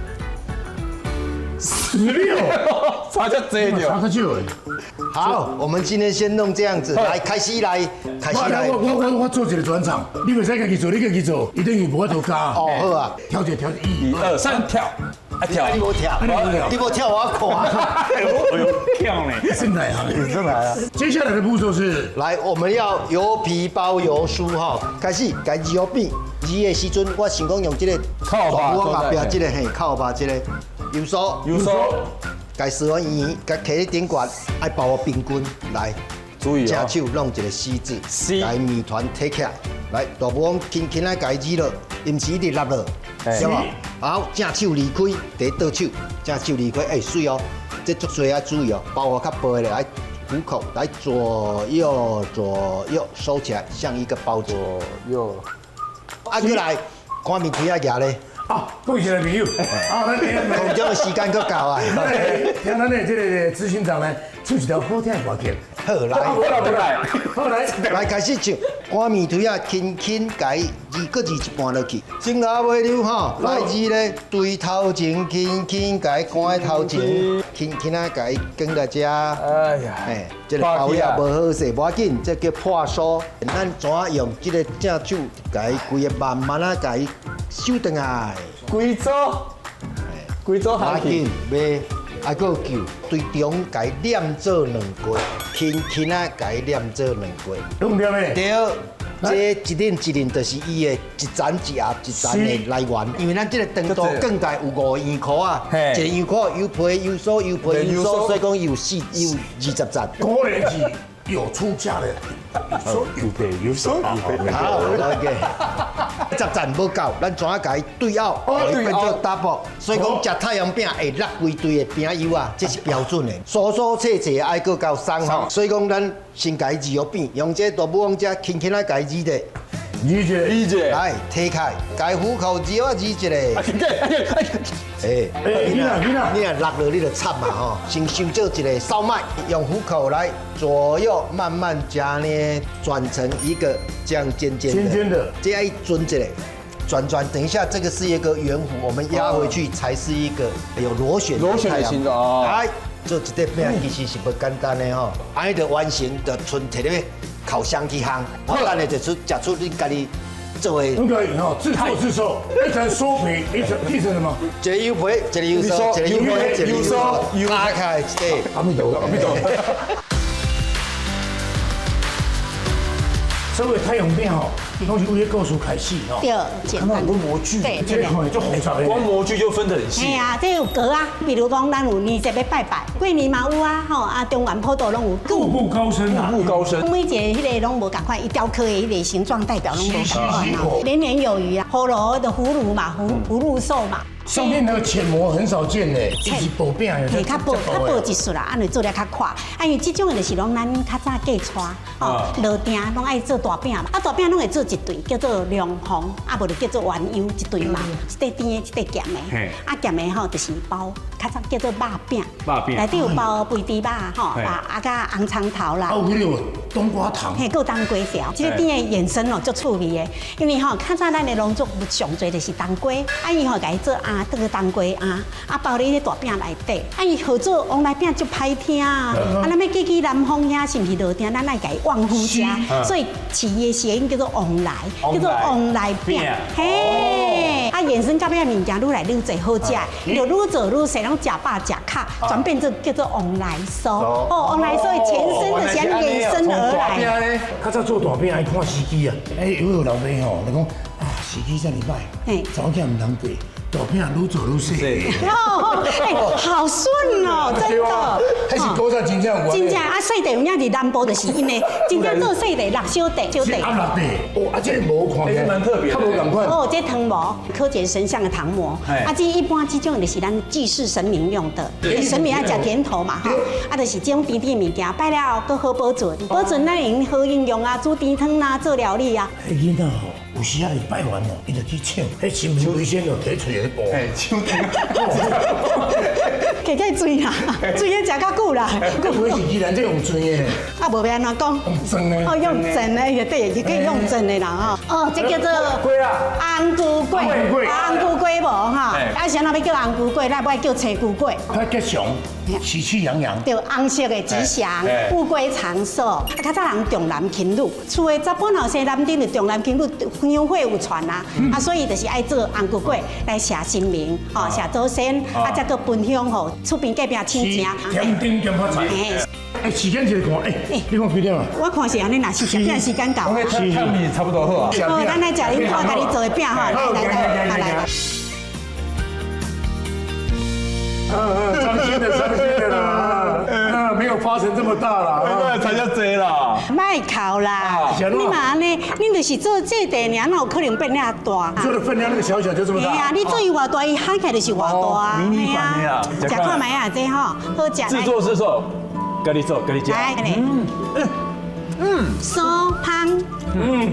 16，差这多点，差个少诶。好，我们今天先弄这样子，来开始来。我做一个转场，你袂使家己做，你家己做，一定有无法度加。哦，好啊，调节1、2、3跳，跳，你无跳，你无跳我看。哎呦，跳呢，真来啊，真来啊。接下来的步骤是，来，我们要油皮包油酥哈，开始该油饼，煮的时阵，我想讲用这个靠把，我后边这个嘿靠把这个油酥，该洗完圆，该摕喺顶管，爱包我冰棍来。注意哦，手弄一个 C 字，把面团摕起来，来大部分轻轻来改煮了，伊毋是一直落落，对无？好，正手离开，第倒手，正手离开，哎，水哦，这足水啊，注意哦，包袱较薄的来虎口，来左右收起来，像一个包子。左右。啊，过来，看面腿啊夹咧。啊，各位朋友，啊，咱空中的时间够够啊！听咱的这个执行长呢，唱一条好听的歌曲。好来，好来，来开始唱。关面腿啊，轻轻改个字一半落去。先拿尾溜吼，来字咧对头前，轻轻改关头前，轻轻啊改跟来遮。哎呀，哎，这个包也无好势，无要紧，这叫破酥。咱怎用这个正手改规个慢慢啊改收转来。贵州下去。袂，还佫球对中改念做两过，轻轻啊改念做两过。对不对咧？对。这一轮一轮就是伊的一层一盒一层的来源，因为咱这个长度更大有5样块啊，一个样块有皮有酥有皮有酥，所以讲有20层。果然是有出价的，有皮有酥有皮。好，OK。10层无够，咱怎啊改对拗，变做 double。所以讲食太阳饼会落规堆的饼油啊，这是标准的。疏疏切切爱佫够松吼，所以讲咱先改字肉饼，用这大母往这轻轻啊改字的。理解。来，推开，改虎口字啊字一个。哎，你若落落你就惨嘛吼，先收做一个烧麦，用虎口来左右慢慢加呢，转成一个这样尖的，这样一转一个。转，等一下，这个是一个圆弧，我们压回去才是一个有螺旋的形状。来，做一块饼其实是不简单的吼，安尼就完成，就剩摕咧烤箱去烘，好咱的就食出你家己做的。那个吼，自作自受，一层酥皮，一层什么？一个油皮，一个油酥，一个油皮，一个油酥，打开对。阿弥陀佛。所谓太阳饼吼，拢是为了故事开始吼。对，简单。很多模具，对，这个吼就红烧的。光模具就分得很细。哎呀，这有格啊，比如讲咱有年节要拜拜，过年嘛有啊，吼啊，中原普渡拢有。步步高升啊！步步高升。每一个迄个拢无共款，一雕刻的迄个形状代表拢无共款啊，年年有余啊。葫芦的葫芦嘛，葫芦寿嘛。上面那个浅模很少见嘞，就是薄饼的，嘿，较薄一束啦，安尼做了较快。啊，因为这种的就是拢咱较早嫁娶，哦，落定拢爱做大饼嘛，啊，大饼拢会做一对，叫做凉红，啊，无就叫做圆油一对嘛，一块甜的，一块咸的。啊，咸的吼就是包，较早叫做肉饼，内底有包肥猪肉吼，啊，甲红葱头啦。哦，迄个冬瓜糖。嘿，够冬瓜条，这个甜的衍生哦，足趣味的。因为吼，较早咱的农作物上侪就是冬瓜，啊，伊吼家做啊。这个冬瓜啊包咧迄大饼内底，啊伊合作往来饼就歹听啊，咱要去南方遐是毋是落定，咱爱家旺夫食，所以企业谐音叫做旺来，叫做旺来饼，嘿，啊衍生到尾物件愈来愈侪好食，就愈做愈细，拢食饱食卡，转变做叫做旺来酥，哦旺来酥的前身就是安衍生而来。较早做大饼爱看时机啊，有老爸吼，你讲啊时机遮尔歹，早起唔通过。大饼愈做愈细，哦，哎，好顺哦，真的。还是古早真正有。真正啊，细地有影伫南部就是因为真正做细地、小地。啊，落地，哦，啊，这无看起来蛮特别，较无共款。哦，这糖模，柯洁神像的糖模，啊，这一般这种就是咱祭祀神明用的，神明爱食甜头嘛，哈，啊，就是这种甜甜物件，拜了搁好保存，保存咱用好应用啊，煮甜汤啊，做料理啊。迄囡仔吼，有时啊，伊拜完哦，伊就去抢，迄是毋是危险哦？摕出来播。抢加个水啦，水咧食较久啦。个不是既然这用水的，啊，无要安怎讲？用蒸的。哦，用蒸的也对，也可以用蒸的啦哈。哦，这叫做红菇粿，红菇粿无哈？啊，像那要叫红菇粿，咱不爱叫青菇粿。它吉祥，喜气洋洋。对，红色的吉祥，富贵长寿。啊，较早人重男轻女，厝的查甫后生男丁就重男轻女，香火有传啦。啊，所以就是爱做红菇粿来谢神明，哦，谢祖先，啊，再个分享吼，厝边隔壁亲戚。添丁添发财。哎，时间就是看，你看几点啊？我看是安尼，若是食饼时间到。是差不多好啊。好，咱来食恁看家己做的饼哈，来。伤心的啦，没有发成这么大啦，才叫贼啦。卖卖考啦。你嘛安尼，恁就是做这地尔，哪有可能变遐大？做的分量那个小小就这么大。哎呀，你做伊偌大，伊喊起来就是偌大。迷你版的呀。食看卖啊，这吼好食。制作是说，跟你做，跟你讲。来，酥香。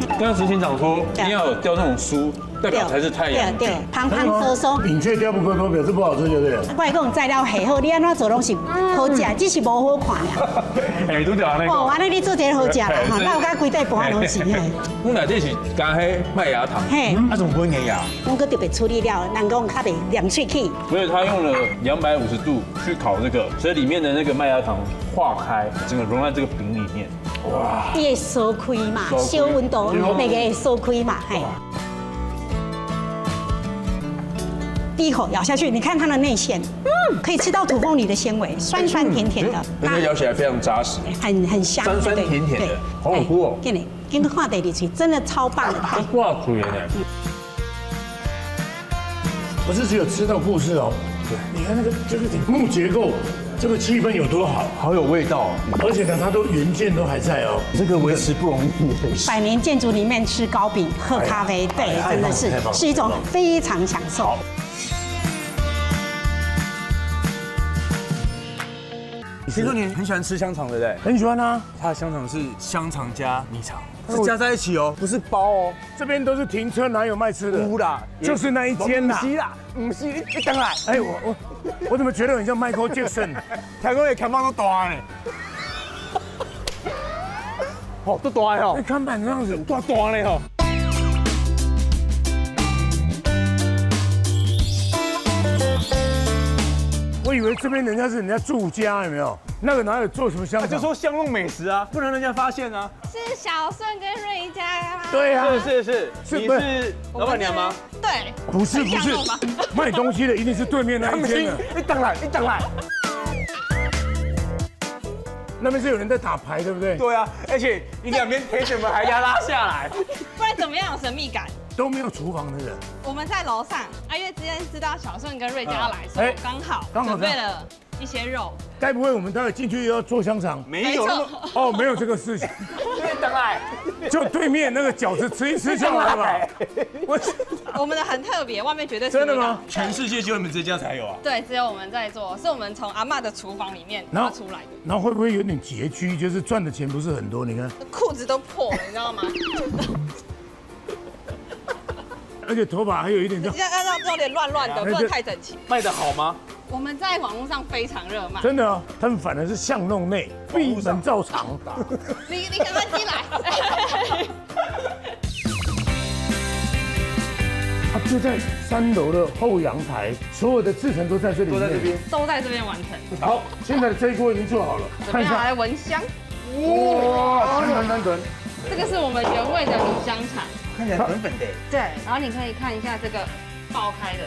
刚刚执行长说一定要有掉那种酥，代表才是太阳。对，香香酥酥。饼脆掉不够多，表示不好吃，对不对？我来讲材料下好，你安怎做拢是好食，只是无好看尔。哎，拄着安尼。哦，安尼你做这个好食啦，哈，那有甲规袋盘拢是嘿。我内底是加迄麦芽糖，嘿，那种温的呀。我搁特别处理了，人讲较袂凉脆气。所以他用了250度去烤这个，所以里面的那个麦芽糖化开，整个融在这个饼里面。哇！伊会烧开嘛，小温度那个会烧开嘛，嘿。第一口咬下去，你看它的内馅，可以吃到土凤梨的纤维，酸酸甜甜的，而且咬起来非常扎实，很香，酸酸甜甜的，好好吃哦。给你，跟个画在里去，真的超棒的。哇，嘴呢？不是只有吃到故事哦，对，你看那个这个木结构，这个气氛有多好，好有味道，而且呢，它都原件都还在哦，这个维持不容易。百年建筑里面吃糕饼、喝咖啡，对，真的是一种非常享受。听说你很喜欢吃香肠，对不对？很喜欢啊。它的香肠是香肠加米肠，是加在一起哦，不是包哦。这边都是停车，哪有卖吃的？有啦，就是那一间啦。不是啦，不是，你等来。哎，我怎么觉得很像 Michael Jackson？ 台湾的看板都大呢。哦，都大哦。那看板这样子，大呢哦。我以为这边人家住家，有没有？那个哪有做什么香肠？就说巷弄美食啊，不能让人家发现啊。是小顺跟瑞佳吗？对啊，是。你是老板娘吗？对。不是，卖东西的一定是对面那一间的。你等来。那边是有人在打牌，对不对？对啊，而且你两边铁卷门还压拉下来，不然怎么样有神秘感？都没有厨房的人。我们在楼上，因为之前知道小顺跟瑞佳要来，所以刚好准备了一些肉。该不会我们待会进去又要做香肠？没有哦，没有这个事情。等来，就对面那个饺子吃一吃就好了吧？我们的很特别，外面绝对真的吗？全世界只有你们这家才有啊？对，只有我们在做，是我们从阿嬷的厨房里面拿出来的。然后会不会有点拮据？就是赚的钱不是很多？你看，裤子都破了，你知道吗？而且头发还有一点这样要有点乱的，不能太整齐。卖得好吗？我们在网络上非常热卖。真的哦，他们反而是巷弄内闭门造厂。你赶快进来。它就在3楼的后阳台，所有的制程都在这里，都在这边，都在这边完成。好，现在的这一锅已经做好了，看一下，来闻香。哇，等，这个是我们原味的米香肠，看起来粉粉的。对，然后你可以看一下这个爆开的，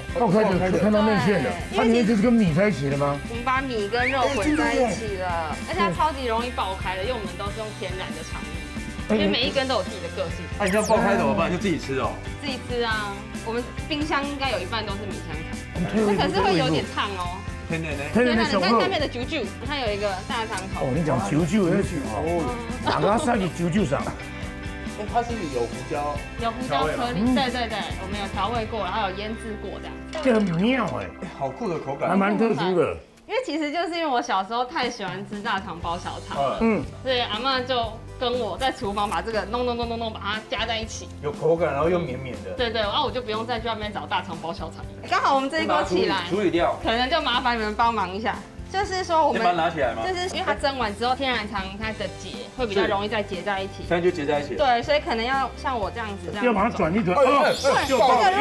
就看到内馅了。它里面就是跟米在一起的吗？我们把米跟肉混在一起了，而且它超级容易爆开的，因为我们都是用天然的肠粒，因为每一根都有自己的个性。那你要爆开怎么办？就自己吃哦。自己吃啊，我们冰箱应该有一半都是米香肠，它可是会有点烫哦。天然的，你看上面的啾啾，它有一个大肠头。哦，你讲啾啾那是哦，哪个塞去啾啾上？它是有胡椒，有胡椒颗粒，对，我们有调味过，然后有腌制过这样。这很妙哎，好酷的口感，还蛮特殊的。因为其实就是因为我小时候太喜欢吃大肠包小肠了，所以阿嬷就跟我在厨房把这个弄，把它加在一起，有口感，然后又绵绵的。对，然后我就不用再去外面找大肠包小肠。刚好我们这一锅起来，处理掉，可能就麻烦你们帮忙一下。就是说我们把它拿起来吗？就是因为它蒸完之后，天然肠它的结会比较容易再结在一起，现在就结在一起。对，所以可能要像我这样子，要把它转一转。这个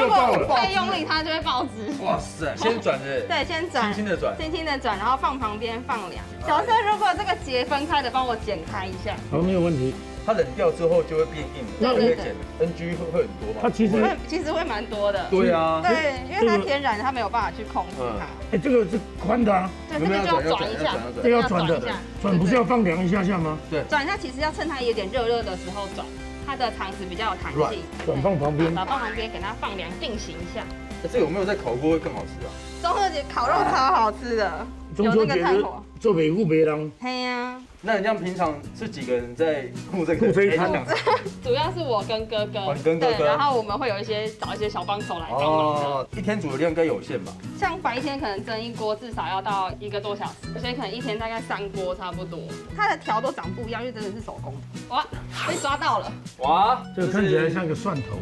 如果太用力，它就会爆汁。哇塞，先转着。对，先转，轻轻的转，然后放旁边放凉。小生如果这个结分开的，帮我剪开一下。好，没有问题。它冷掉之后就会变硬，那可以剪 NG 会很多吗？它其实会蛮多的。对啊，对，因为它天然，它没有办法去控制它。哎，这个是宽的啊。对，这个就要转一下，这要转的，转不是要放凉一下吗？对，转一下其实要趁它有点热的时候转，它的肠子比较有弹性。转放旁边，把放旁边给它放凉定型一下。这有没有在烤锅会更好吃啊？中秋节烤肉超好吃的，有那个炭火。做北户别人。嘿呀，那你这样平常是几个人在顾这个？顾这一摊主要是我跟哥哥，你跟哥哥，对，然后我们会有找一些小帮手来帮忙的。一天煮的量应该有限吧？像白天可能蒸一锅至少要到1个多小时，所以可能一天大概3锅差不多。它的条都长不一样，因为真的是手工。哇，被抓到了！哇，这个看起来像一个蒜头，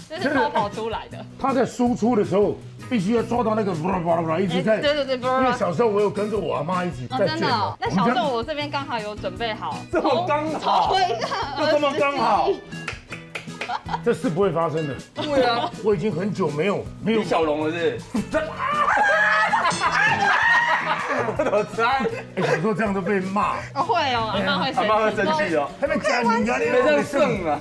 这是偷跑出来的。它在输出的时候必须要抓到那个一直在。对，因为小时候我有跟着我阿妈一起在卷。真的哦。那小时候我这边刚好有准备好，这么刚好，就这么刚好。这是不会发生的。对啊，我已经很久没有李小龙了是。我怎么猜？小时候这样都被骂。会哦，阿妈会生气哦。还没讲你家里没这样剩啊。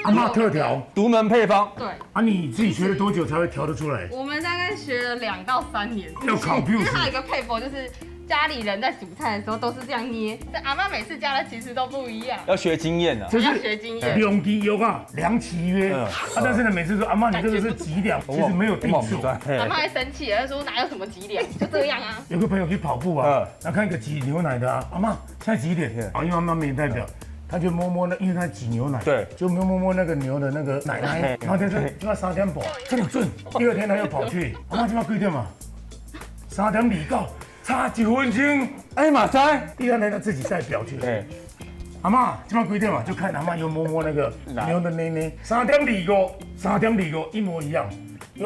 阿妈特调，独门配方。对。啊，你自己学了多久才会调得出来？我们大概学了2到3年。要考 computer。因为还有一个配方就是。家里人在煮菜的时候都是这样捏，但阿妈每次加的其实都不一样。要学经验啊，就是要学经验。量机有啊，量契约。但是呢，每次说阿妈你这个是几两，其实没有定数。阿妈还生气，她说哪有什么几两，就这样啊。有个朋友去跑步啊，然后看一个挤牛奶的啊，阿妈现在几点？啊，因为阿妈没代表。他就摸那，因为他挤牛奶，对，就摸那个牛的那个奶，然后他就要3点半，这么准。第2天他又跑去，阿妈今晚几点嘛？3点29，差1分钟。哎马仔，第2天他自己带表去。阿妈今晚几点嘛？就看阿妈又摸那个牛的奶奶，3点25一模一样。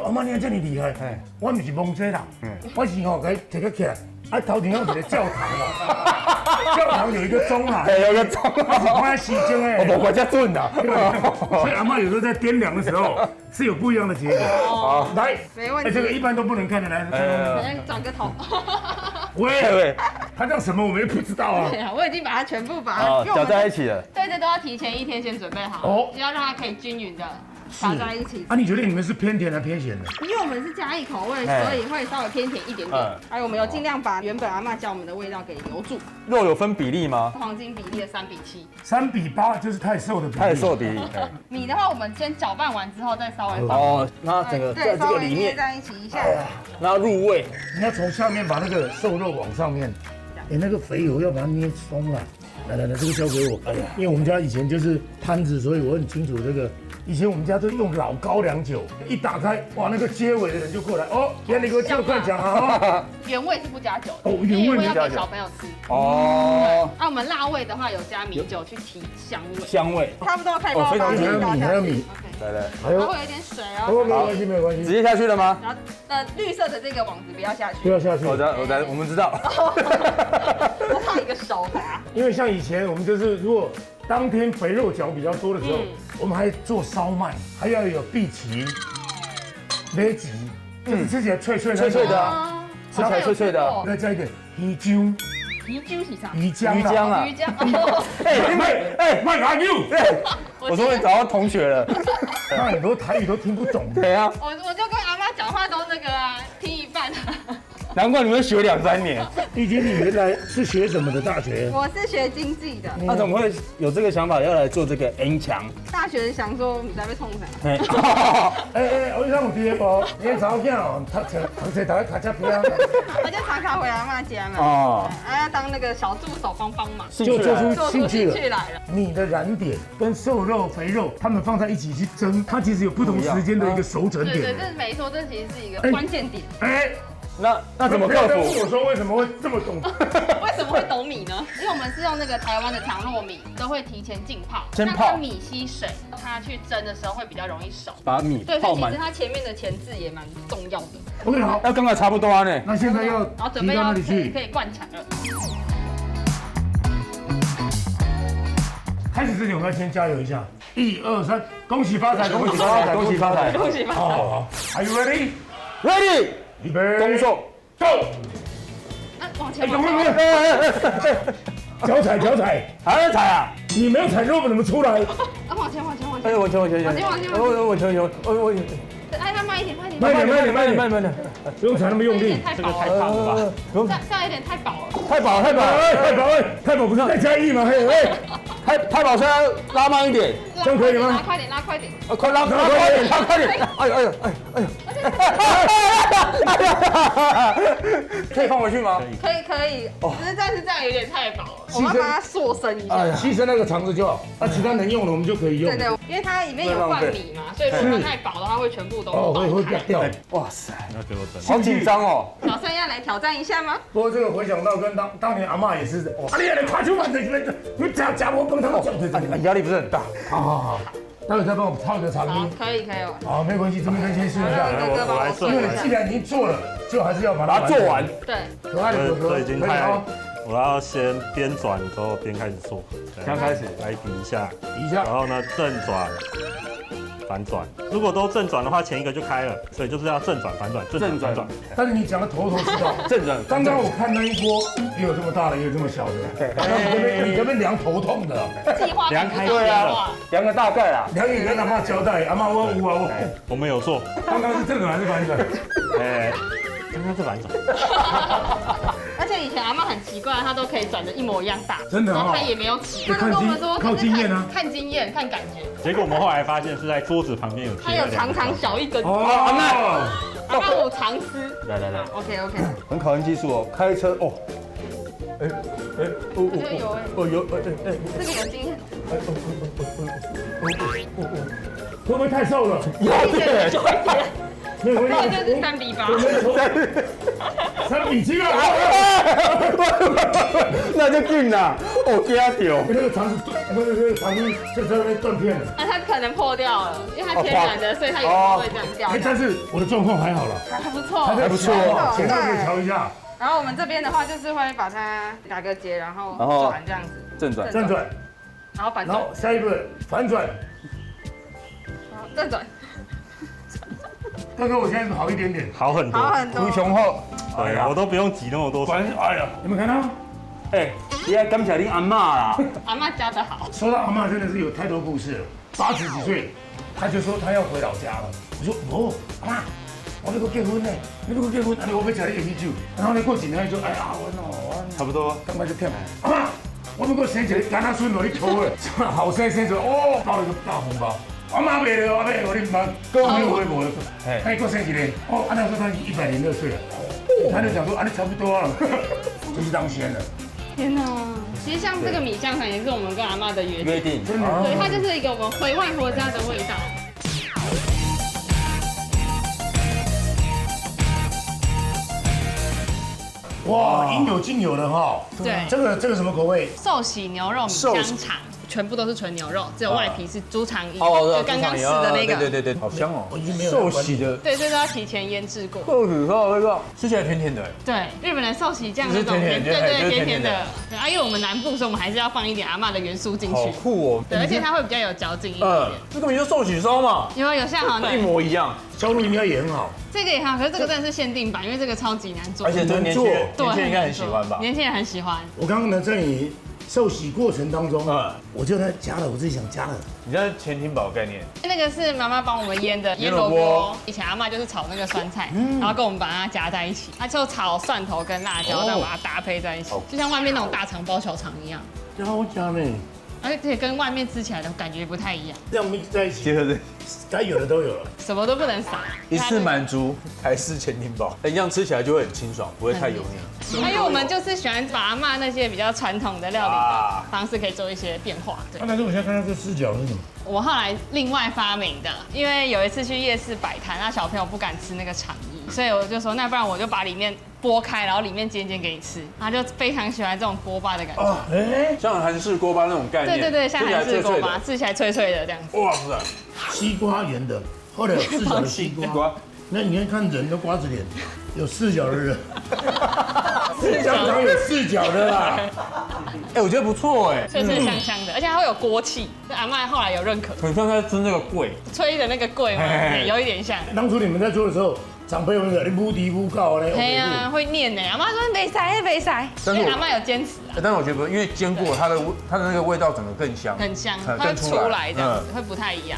阿妈你这么厉害，我不是蒙这啦，我是吼给摕个起来，啊头前有一个教堂哦。教堂有一个钟啊，有个钟，我在西京哎，我家准的，所以阿妈有时候在掂量的时候是有不一样的结果。好，来，没问题，这个一般都不能看的，来，转个头。喂，他叫什么我们也不知道啊。对啊，我已经把它全部把它搅在一起了。对，这都要提前1天先准备好，哦，要让它可以均匀的。搅在一起。啊，你觉得你们是偏甜还是偏咸的？因为我们是嘉义口味，所以会稍微偏甜一点点。还有我们有尽量把原本阿嬷教我们的味道给留住。肉有分比例吗？黄金比例的3比7。3比8就是太瘦的比例。太瘦的比例。米的话，我们先搅拌完之后再稍微放。哦，那整个在这个里面在一起一下，然后入味。你要从下面把那个瘦肉往上面，那个肥油要把它捏松了。来，这个交给我。哎呀，因为我们家以前就是摊子，所以我很清楚这个。以前我们家都用老高粱酒，一打开，哇，那个接尾的人就过来，哦，原来你给我就快讲啊！原味是不加酒的，哦，原味要给小朋友吃。哦。那我们辣味的话，有加米酒去提香味。香味。差不多可以帮我把米倒下去。还有米。来，还会有一点水哦。没有关系，没有关系。直接下去了吗？然后，绿色的这个网子不要下去。不要下去。我们知道。我怕一个手滑。因为像以前我们就是如果当天肥肉饺比较多的时候，我们还做烧麦，还要有荸荠、梅子，就是吃起来脆脆的，脆的，吃起来脆脆的。再加一点鱼浆。鱼浆是啥？鱼浆啊！鱼浆。卖阿 you！ 我终于找到同学了。他很多台语都听不懂。对啊。我就跟阿妈讲话都那个啊，听一半。难怪你们学2、3年。玉姐，你原来是学什么的大学？我是学经济的。那怎么会有这个想法要来做这个 N 墙？大学想说你在被冲啥？我让我爹不，你早囝哦，读册大家卡车票。我就常常回阿嬷家嘛。哦。要当那个小助手帮忙。就做出兴趣来了。你的燃点跟瘦肉、肥肉，他们放在一起去蒸，它其实有不同时间的一个熟整点。对，这是没错，这其实是一个关键点。那怎么克服？我说为什么会这么懂？为什么会懂米呢？因为我们是用那个台湾的长糯米，都会提前浸泡，让米吸水，它去蒸的时候会比较容易熟。把米泡满。对，其实它前面的前置也蛮重要的。OK， 好，那刚刚差不多呢。那现在要准备到那里去，可以灌肠了。开始之前我们要先加油一下，1、2、3，恭喜发财，恭喜发财，恭喜发财，恭喜发财。好 ，Are you ready? Ready. 预备，恭送 ，Go！ 往前，脚踩，还要踩啊？你没有踩肉怎么出来？往前，哎，往前，哎，慢一点，慢点，不用踩那么用力，这个太胖了吧？这样有点太饱了，太饱不是再加1吗？嘿，太保车拉慢一点，这样可以吗？拉快点，拉快点。快拉快点，拉快点！哎呦！可以放回去吗？可以，但是这样有点太薄了，我们要把它塑身一下。牺牲那个肠子就好，那其他能用的我们就可以用。对，因为它里面有灌米嘛，所以如果它太薄的话，会全部都会掉。哇塞，要给我等。好紧张哦！小盛要来挑战一下吗？不过这个回想到跟当年阿嬷也是，你也快出门你夹我崩他们讲，压力不是很大。好，待会再帮我套一个长衣。可以。好，没关系，这边先试一下。我来因为既然已经做了，就还是要把它做完。对，可爱的哥哥，已经太。我要先边转之后边开始做。刚开始来比一下，比一下，然后呢正转。反转，如果都正转的话，前一个就开了，所以就是要正转、反转、正转。但是你讲的头知道，正转。刚刚我看那一锅，也有这么大的，也有这么小的。你这边量头痛的。量开对啊，量个大概啦。量你跟阿嬷交代，阿嬷我。我们有做。刚刚是正转还是反转？刚刚是反转。而且以前阿嬷很奇怪，她都可以转的一模一样大，真的，然后她也没有起。她跟我们说靠经验啊，看经验，看感觉。结果我们后来发现是在桌子旁边有贴。它有长小一根。哦，阿嬷我常吃。来 ，OK，很考验技术哦，开车哦。我觉得有这个有经验。会不会太瘦了？有点。那就是3:8。3:7啊！那就劲了，惊掉。那个肠子就在那边断片了。那它可能破掉了，因为它天然的，所以它有时候会这样掉。但是我的状况还好了，还不错，还不错，现在可以调一下。然后我们这边的话，就是会把它打个结，然后转这样子，正转，然后反转，然后下一步反转，好，正转。哥哥，我现在好一点点，好很多，图雄厚。对呀，我都不用挤那么多水。哎呀，有没有看到？你还感谢你阿嬷啦。阿嬷教的好。说到阿嬷，真的是有太多故事了。80几岁，他就说他要回老家了。我说哦，阿嬷，我要结婚呢，你要结婚，我要吃你的米酒。然后呢，过几年就哎呀，我差不多，赶快就跳。阿嬷，我要生一个干阿孙，你抽了，好生出来哦，包了一个大红包。我妈没了，我没有，你妈跟我没有微博了。他一过生几年，按照说他已经102岁了，他就讲说你差不多了，就是当仙了。天哪！其实像这个米酱团也是我们跟阿嬷的约定，真的，对，它就是一个我们回外婆家的味道。哇，应有尽有的哈。对，这个什么口味？寿喜牛肉米香肠。全部都是纯牛肉，只有外皮是猪肠衣，就刚刚吃的那个。对，好香哦！寿喜的，对，这都要提前腌制过。吃起来甜甜的。对，日本的寿喜酱那种甜甜的。对啊，因为我们南部，所以我们还是要放一点阿嬷的元素进去。好酷哦！对，而且它会比较有嚼劲一点。这个名就寿喜烧嘛。有像好一模一样。销路应该也很好。这个也好，可是这个真的是限定版，因为这个超级难做。而且年轻人应该很喜欢吧？年轻人很喜欢。我刚刚呢在你受洗过程当中，我就在加了我自己想加的。你这潜艇堡概念？那个是妈妈帮我们腌的腌萝卜。以前阿嬷就是炒那个酸菜，然后跟我们把它夹在一起，她就炒蒜头跟辣椒，再把它搭配在一起，就像外面那种大肠包小肠一样。好加呢，而且跟外面吃起来的感觉不太一样。这样 mix 在一起，该有的都有了，什么都不能少。一次满足台式潜艇堡，这样吃起来就会很清爽，不会太油腻。因为我们就是喜欢把阿嬷那些比较传统的料理的方式，可以做一些变化。对。但是我现在看到这四角是什么？我后来另外发明的，因为有一次去夜市摆摊，那小朋友不敢吃那个肠衣，所以我就说，那不然我就把里面剥开，然后里面煎给你吃，他就非常喜欢这种锅巴的感觉。像韩式锅巴那种概念。对，像韩式锅巴，吃起来脆脆的这样子。哇塞，西瓜圆的，后来有四角的西瓜。那你看人的瓜子脸，有四角的人，香肠有四角的啦。我觉得不错脆脆香香的，而且它会有锅气。阿嬷后来有认可，很像在吃那个粿，吹的那个粿嘛，有一点像。当初你们在做的时候，长辈会说你不低不高嘞。对呀，会念呢。阿嬷说没塞，没塞。但是阿嬷有坚持啊。但是我觉得，因为煎过，它的那个味道整个更香，很香，它会出来这样子，会不太一样。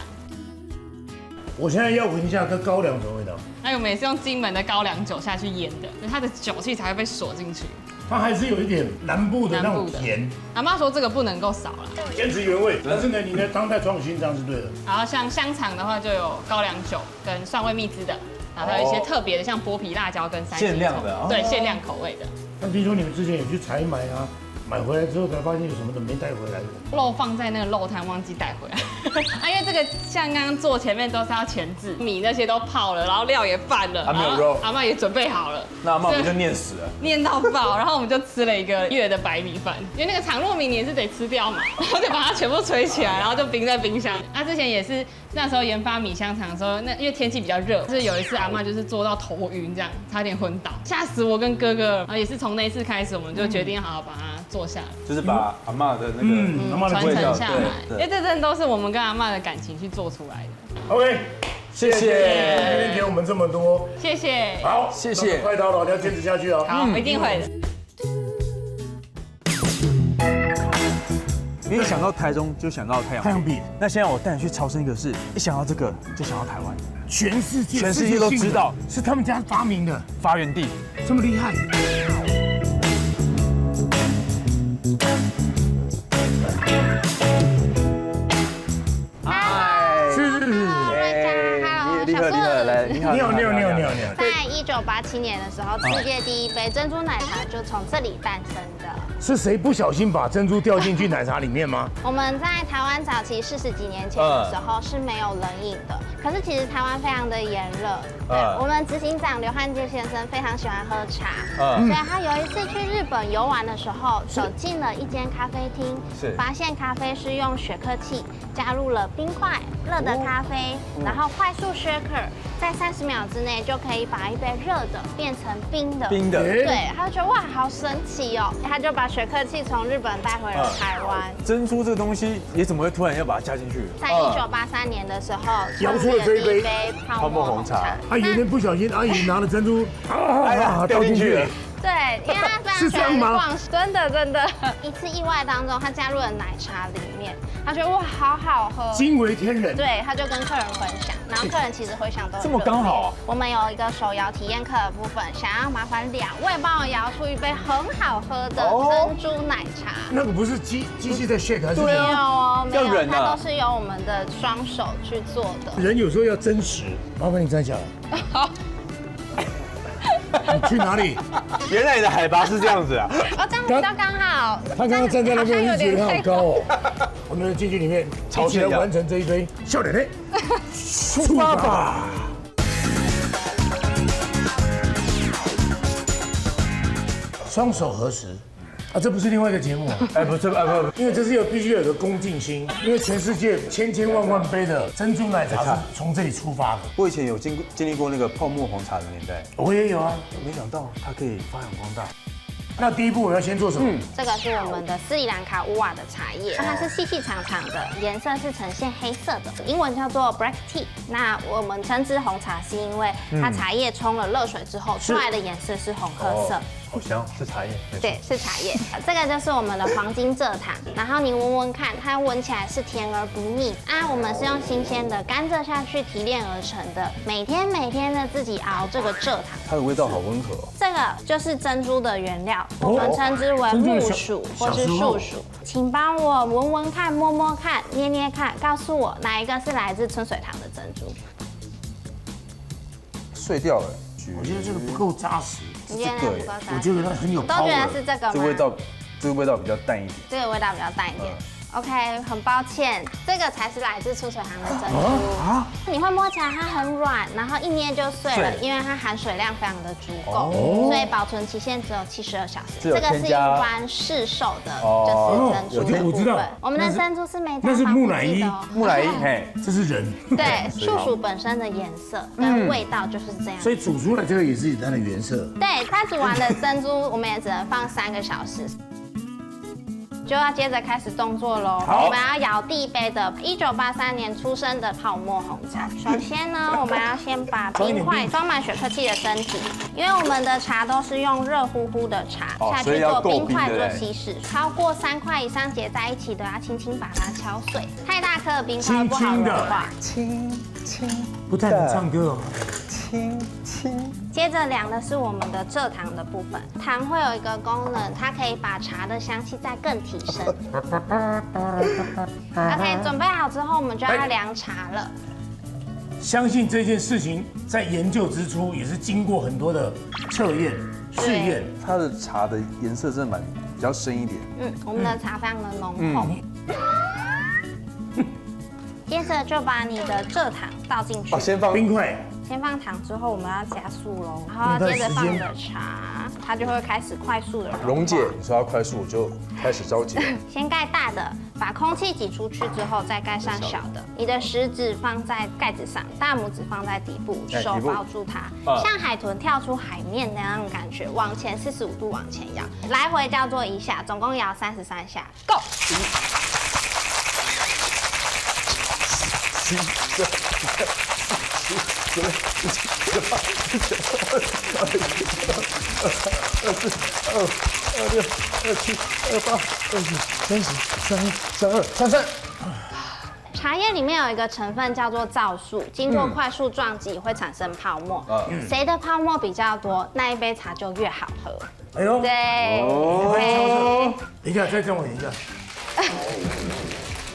我现在要闻一下跟高粱什么味道。那我们也是用金门的高粱酒下去腌的，它的酒气才会被锁进去。它还是有一点南部的那种甜。阿妈说这个不能够少了，坚持原味。但是呢，你的当代创新这样是对的。然后像香肠的话，就有高粱酒跟蒜味蜜汁的，然后还有一些特别的，像剥皮辣椒跟三鲜限量的，对，限量口味的。那听说你们之前也去采买啊，买回来之后才发现有什么都没带回来的。肉放在那个肉摊，忘记带回来。因为这个像刚刚做前面都是要前置，米那些都泡了，然后料也拌了，还没有肉，阿嬤也准备好了。那阿嬤不就念死了？念到爆，然后我们就吃了1个月的白米饭，因为那个长糯米你也是得吃掉嘛，然后就把它全部吹起来，然后就冰在冰箱。之前也是那时候研发米香肠的时候，因为天气比较热，就是有一次阿嬤就是做到头晕这样，差点昏倒，吓死我跟哥哥。然后也是从那一次开始，我们就决定好好把它做下来，就是把阿嬤的那个传承下来，因为这真的都是我们跟阿嬤的感情去做出来的。 OK， 谢谢，今天给我们这么多，谢谢，好，谢谢，快到了，你要坚持下去哦。好，一定会的。你一想到台中就想到太阳饼，那现在我带你去朝圣一个是，一想到这个就想到台湾，全世界都知道是他们家发明的发源地，这么厉害。你好，在1987年的时候，世界第一杯珍珠奶茶就从这里诞生的。是谁不小心把珍珠掉进去奶茶里面吗？我们在台湾早期40几年前的时候是没有冷饮的，可是其实台湾非常的炎热。我们执行长刘汉介先生非常喜欢喝茶，所以他有一次去日本游玩的时候，走进了一间咖啡厅，发现咖啡是用雪克器加入了冰块、热的咖啡，然后快速 shaker， 在30秒之内就可以把一杯热的变成冰的。对，他就觉得哇，好神奇哦，他就把雪克器从日本带回了台湾。珍珠这个东西，你怎么会突然要把它加进去？在1983年的时候，摇出了这一杯泡沫红茶。有人不小心，阿姨拿了珍珠，掉进去了。对，因为他非常喜欢逛，真的，一次意外当中，他加入了奶茶里面，他觉得哇，好好喝，惊为天人。对，他就跟客人分享，然后客人其实回响都这么刚好。我们有一个手摇体验课的部分，想要麻烦2位帮我摇出一杯很好喝的珍珠奶茶。那个不是机器在 shake 还是？没有哦，要人啊，它都是由我们的双手去做的。人有时候要真实，麻烦你站起来。好。你去哪里？原来你的海拔是这样子啊！这样比较刚好。他刚刚站在那边，就觉得他好高哦。我们进去里面，一起来完成这一杯笑脸嘞！出发吧！双手合十。这不是另外一个节目啊！不，因为这是必须有个恭敬心，因为全世界千万杯的珍珠奶茶是从这里出发的。我以前有经历过那个泡沫红茶的年代，我也有啊，没想到它可以发扬光大。那第一步我要先做什么？这个是我们的斯里兰卡乌瓦的茶叶，它是细细长长的，颜色是呈现黑色的，英文叫做 black tea。那我们称之红茶，是因为它茶叶冲了热水之后出来的颜色是红褐色。好香，是茶叶。对，是茶叶。这个就是我们的黄金蔗糖，然后你闻闻看，它闻起来是甜而不腻啊。我们是用新鲜的甘蔗下去提炼而成的，每天的自己熬这个蔗糖，它的味道好温和。这个就是珍珠的原料，我们称之为木薯或是树薯。请帮我闻闻看、摸摸看、捏捏看，告诉我哪一个是来自春水堂的珍珠？碎掉了。我觉得这个不够扎实。你觉得不够扎实？我觉得它很有 power。都觉得是这个吗？这个味道比较淡一点。这个味道比较淡一点。OK， 很抱歉，这个才是来自春水堂的珍珠。你会摸起来它很软，然后一捏就碎了，因为它含水量非常的足够，所以保存期限只有72小时。这个是一般市售的，就是珍珠的部分。我们的珍珠是没加防腐剂的哦。木乃伊，嘿，这是人。对，树薯本身的颜色跟味道就是这样。所以煮出来这个也是它的原色。对，它煮完的珍珠，我们也只能放3个小时。就要接着开始动作喽。我们要摇第一杯的1983年出生的泡沫红茶。首先呢，我们要先把冰块装满雪克器的身体，因为我们的茶都是用热乎乎的茶下去做冰块做稀释，超过3块以上结在一起的，要轻轻把它敲碎。太大颗的冰块不好融化。轻。不太能唱歌哦。接着量的是我们的蔗糖的部分，糖会有一个功能，它可以把茶的香气再更提升。OK， 准备好之后，我们就要量茶了。相信这件事情在研究之初也是经过很多的测验、试验。它的茶的颜色真的比较深一点。我们的茶非常的浓厚。接着就把你的蔗糖倒进去。先放冰块。先放糖之后，我们要加速喽，然后接着放你的茶，它就会开始快速的溶解。你说要快速，我就开始着急了。先盖大的，把空气挤出去之后，再盖上小的。你的食指放在盖子上，大拇指放在底部，手抱住它，像海豚跳出海面那样感觉，往前45度往前摇，来回叫做1下，总共摇33下 ，Go。茶叶里面有一个成分叫做皂素，经过快速撞击会产生泡沫。谁的泡沫比较多，那一杯茶就越好喝。哎呦，对，等一下，再等我一下。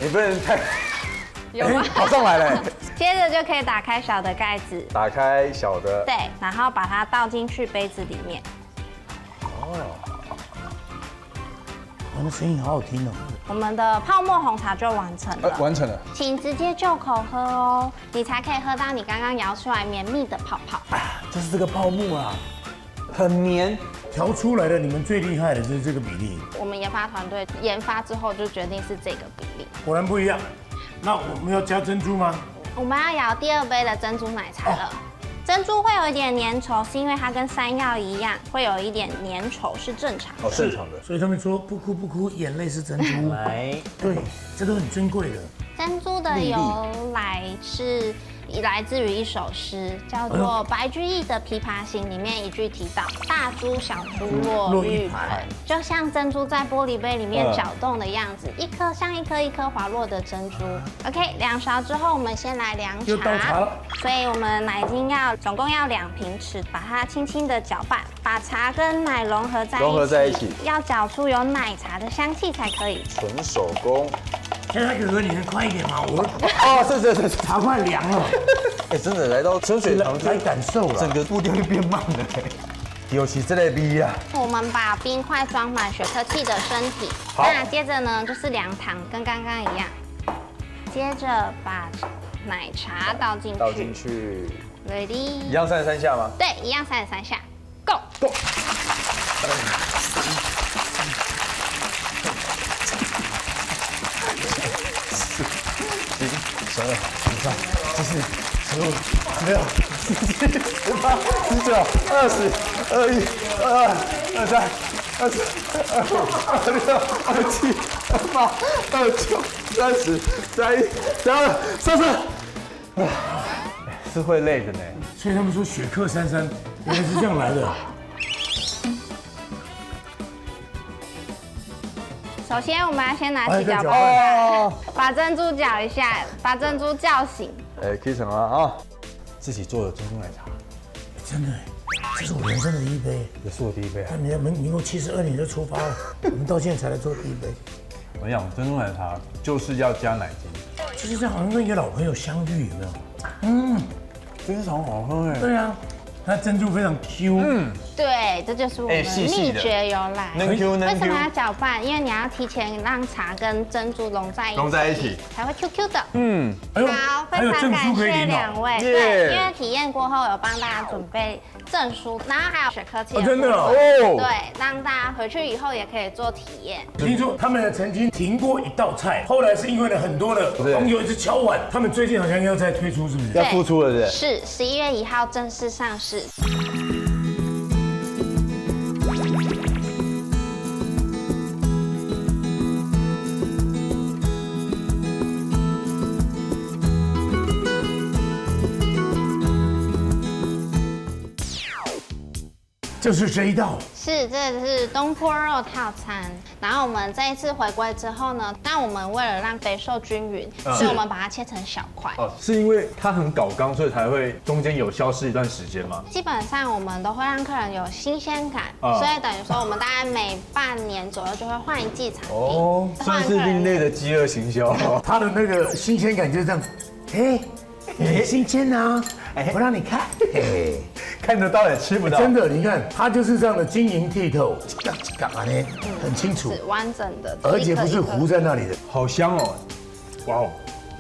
你不能太。有吗？跑上来了。接着就可以打开小的盖子，打开小的，对，然后把它倒进去杯子里面。那声音好好听哦。我们的泡沫红茶就完成了，完成了，请直接就口喝哦，你才可以喝到你刚刚摇出来绵密的泡泡。就是这个泡沫啊，很绵，调出来的你们最厉害的就是这个比例。我们研发团队研发之后就决定是这个比例，果然不一样。那我们要加珍珠吗？我们要摇第2杯的珍珠奶茶了。珍珠会有一点粘稠，是因为它跟山药一样，会有一点粘稠，是正常的。正常的。所以他们说不哭不哭，眼泪是珍珠。对，这都很珍贵的。珍珠的由来是来自于一首诗，叫做白居易的《琵琶行》，里面一句提到“大珠小珠落玉盘”，就像珍珠在玻璃杯里面搅动的样子，一颗像一颗一颗滑落的珍珠。OK， 2勺之后，我们先来凉茶。所以我们奶精总共要2平匙，把它轻轻的搅拌，把茶跟奶融合在一起。要搅出有奶茶的香气才可以。纯手工。现在哥哥，你能快一点吗？是，茶快凉了。真的来到春水堂来感受了，整个步调就变慢了。尤其这类味啊。我们把冰块装满雪克气的身体，那接着呢就是凉糖，跟刚刚一样。接着把奶茶倒进去。Ready？ 一样33下吗？对，一样33下。Go。12、13、14、15、16、17、18、19、20、21、22、23、24、25、26、27、28、29、30、31、32、33。是会累的呢。所以他们说雪克33原来是这样来的。首先，我们要先拿起搅拌盘，把珍珠搅一下，把珍珠叫醒。可以成了啊！自己做的珍珠奶茶，真的，这是我人生的第1杯，也是我第1杯啊！民国72年就出发了，我们到现在才来做第1杯。我讲珍珠奶茶就是要加奶精，就是这好像跟一个老朋友相遇，有没有？非常好喝哎。对啊。它珍珠非常 Q， 对，这就是我们秘诀由来。能 Q 为什么要搅拌？因为你要提前让茶跟珍珠融在一起，才会 QQ 的。好，非常感谢2位。对，因为体验过后有帮大家准备证书，然后还有雪克气。真的哦。对，让大家回去以后也可以做体验。听说他们曾经停过一道菜，后来是因为了很多的网友一直敲碗，他们最近好像要再推出，是不是？要复出了，是？是11月1号正式上市。就是这一道。是，这是东坡肉套餐。然后我们这一次回归之后呢，但我们为了让肥瘦均匀，所以我们把它切成小块。哦，是因为它很搞刚，所以才会中间有消失一段时间吗？基本上我们都会让客人有新鲜感，所以等于说我们大概每半年左右就会换一季产品。哦，算是另类的饥饿行销。它的那个新鲜感就是这样，新鲜啊！我让你看，看得到也吃不到。真的，你看它就是这样的晶莹剔透，干嘛呢？很清楚，是完整的，而且不是糊在那里的，好香哦！哇哦，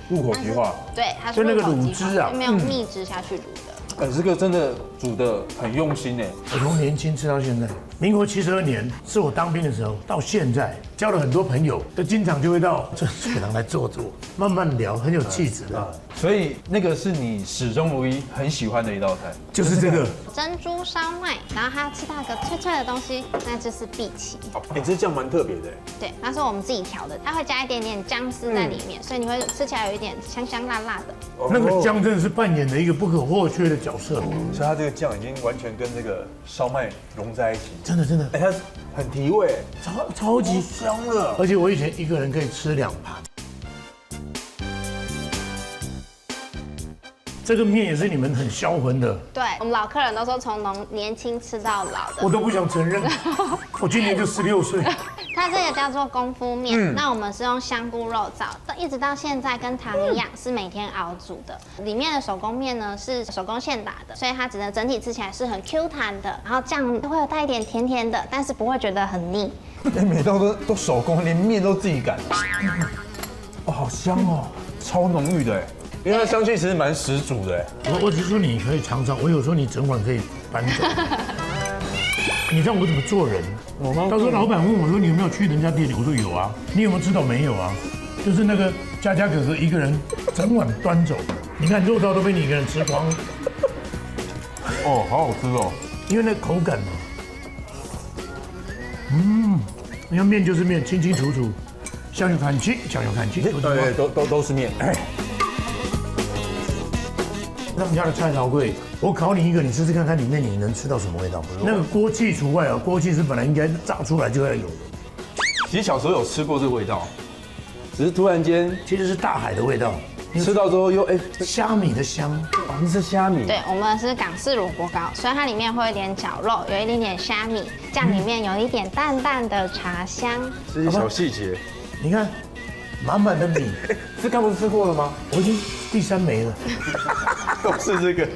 入口即化。对，它是就那个卤汁啊，没有蜜汁下去卤的。这个真的煮的很用心哎。我从年轻吃到现在，民国72年是我当兵的时候，到现在交了很多朋友，都经常就会到这水廊来坐，慢慢聊，很有气质的。所以那个是你始终如一很喜欢的一道菜，就是这个珍珠烧麦，然后它吃到一个脆脆的东西，那就是荸荠。这酱蛮特别的。对，那是我们自己调的，它会加一点点姜丝在里面，所以你会吃起来有一点香香辣辣的。那个姜真的是扮演了一个不可或缺的角色，所以它这个酱已经完全跟这个烧麦融在一起，真的，它很提味，超级香的，而且我以前一个人可以吃2盘。这个面也是你们很销魂的，对我们老客人都说从年轻吃到老的，我都不想承认，我今年就16岁。它这个叫做功夫面，那我们是用香菇肉燥，一直到现在跟糖一样，是每天熬煮的。里面的手工面呢是手工现打的，所以它整体吃起来是很 Q 弹的，然后酱会有带一点甜甜的，但是不会觉得很腻。每道都手工，连面都自己擀，哦，好香哦，超浓郁的哎。因为它香气其实蛮十足的。我只是说你可以尝尝，我有时候你整碗可以搬走。你知道我怎么做人？到时候老板问我说你有没有去人家店里，我说有啊。你有没有知道没有啊？就是那个佳佳哥哥一个人整碗端走，你看肉燥都被你一个人吃光。哦，好好吃哦，因为那口感嘛，你看面就是面，清清楚楚，香油看清，香油看清，对，都是面。他们家的菜头粿，我考你一个，你试试看看里面你能吃到什么味道？那个锅气除外啊，锅气是本来应该炸出来就要有的。其实小时候有吃过这个味道，只是突然间其实是大海的味道，吃到之后又虾米的香，那是虾米。对，我们是港式萝卜糕，所以它里面会有一点绞肉，有一点点虾米，酱里面有一点淡淡的茶香，是一小细节。你看，满满的米，这刚不是吃过了吗？我已经第3枚了。都是这个，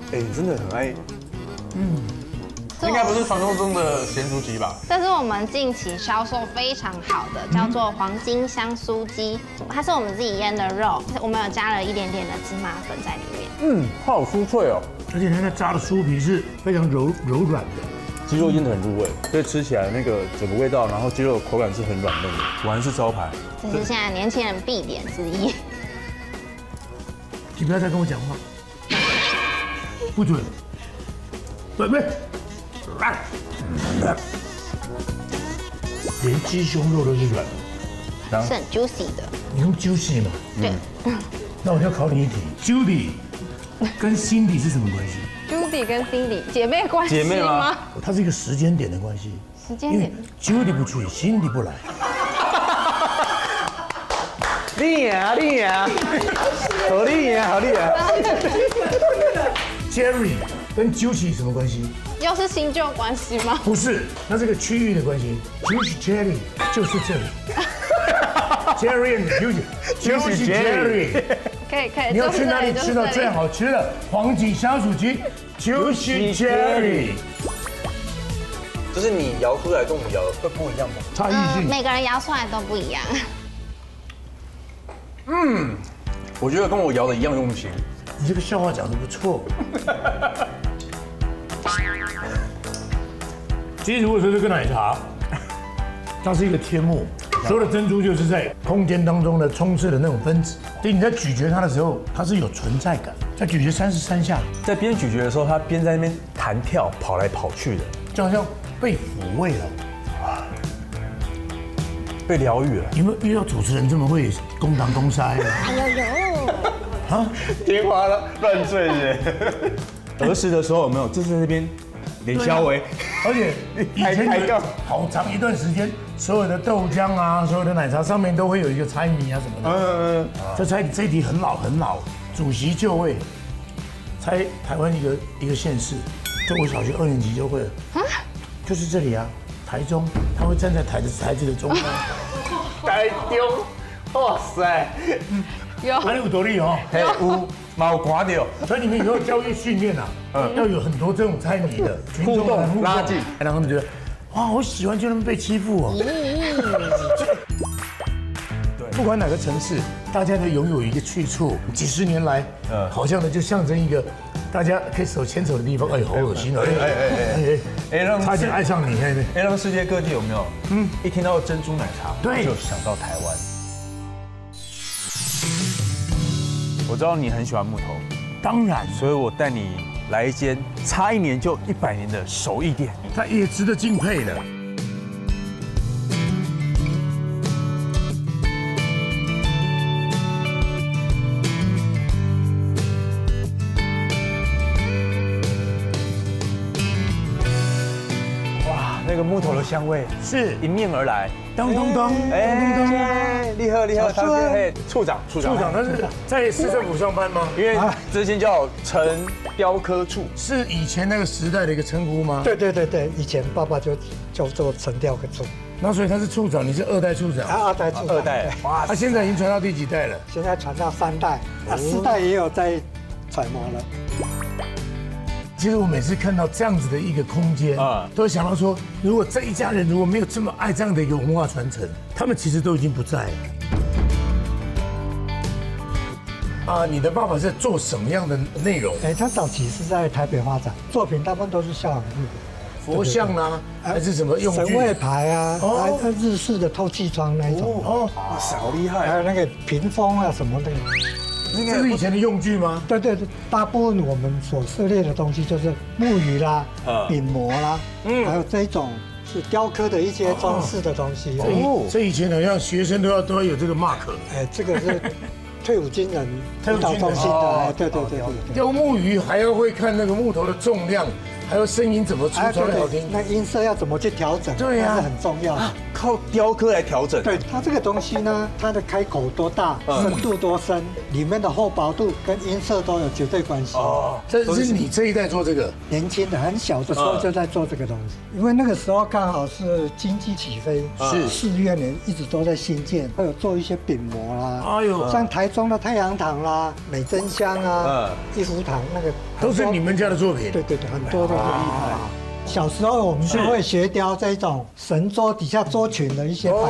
你真的很爱，应该不是传说中的咸酥鸡吧？这是我们近期销售非常好的，叫做黄金香酥鸡，它是我们自己腌的肉，我们有加了一点点的芝麻粉在里面。它好酥脆哦，而且它那炸的酥皮是非常柔软的，鸡肉腌得很入味，所以吃起来那个整个味道，然后鸡肉的口感是很软嫩的，果然是招牌。这是现在年轻人必点之一。你不要再跟我讲话。不准！连鸡胸肉都是软的，是很 juicy 的。你用 juicy 嘛？对。那我就要考你一题 ，Judy 跟 Cindy 是什么关系 ？Judy 跟 Cindy 姐妹关系吗？它是一个时间点的关系。时间点。Judy 不去 ，Cindy 不来。你赢，好你赢，好你赢。Jerry 跟 Juicy 什么关系？又是新旧关系吗？不是，那是个区域的关系。Juicy Jerry 就是这里。Jerry and Juicy Jerry。可以。你要去哪里吃到最好吃的黄金香酥鸡 ？Juicy Jerry。就是你摇出来跟我们摇的会不一样吗？差异性。每个人摇出来都不一样。我觉得跟我摇的一样用心。你这个笑话讲得不错。其实如果说这个奶茶，它是一个天幕，所有的珍珠就是在空间当中的充斥的那种分子。所以你在咀嚼它的时候，它是有存在感。在咀嚼33下，在边咀嚼的时候，它边在那边弹跳、跑来跑去的，就好像被抚慰了，被疗愈了。有没有遇到主持人这么会公堂公塞？哎呦，啊，天花乱坠的。儿时的时候有没有？就是在那边连消维，而且以前有好长一段时间，所有的豆浆啊，所有的奶茶上面都会有一个猜谜啊什么的。这一题很老很老，主席就位，猜台湾一个县市，就我小学2年级就会了。就是这里啊，台中，他会站在台子的中央。台中，哇塞，哪里有多厉害？有毛刮掉。所以你们以后教育训练啊，要有很多这种猜谜的互动拉近，让他们觉得，哇，好喜欢就那么被欺负哦。不管哪个城市，大家都拥有一个去处，几十年来，好像呢就象征一个大家可以手牵手的地方。哎，好恶心哦！差点爱上你，让世界各地有没有？一听到珍珠奶茶，对，就想到台湾。我知道你很喜欢木头，当然，所以我带你来一间差1年就100年的手艺店，它也值得敬佩的。那个木头的香味是迎面而来，咚咚咚，哎，厉害，他是处长，他是在市政府上班吗？因为之前叫城雕刻处，是以前那个时代的一个称呼吗？对，以前爸爸就叫做城雕刻处，那所以他是处长，你是2代处长，二代，哇，他现在已经传到第几代了？现在传到3代，4代也有在揣摩了。其实我每次看到这样子的一个空间都会想到说，如果这一家人如果没有这么爱这样的一个文化传承，他们其实都已经不在了。你的爸爸是做什么样的内容？他早期是在台北发展，作品大部分都是校园佛像啊，还是什么用具？神位牌啊，日式的透气窗那一种。好厉害！还有那个屏风啊什么的。这是以前的用具吗？对，大部分我们所涉猎的东西就是木鱼啦、饼模啦，还有这种是雕刻的一些装饰的东西。这以前好像学生都要有这个 mark。这个是退伍军人舞蹈中心的。对。雕木鱼还要会看那个木头的重量，还有声音怎么出才好听，那音色要怎么去调整？对呀，是很重要。靠雕刻来调整。对，它这个东西呢，它的开口多大，深度多深，里面的厚薄度跟音色都有绝对关系。这是你这一代做这个？年轻的很小的时候就在做这个东西，因为那个时候刚好是经济起飞，是4月年一直都在新建，会有做一些饼模啦，像台中的太阳堂啦、美珍香啊、一福堂那个，都是你们家的作品。对，很多都是厉害。小时候我们就会学雕这种神桌底下桌裙的一些摆饰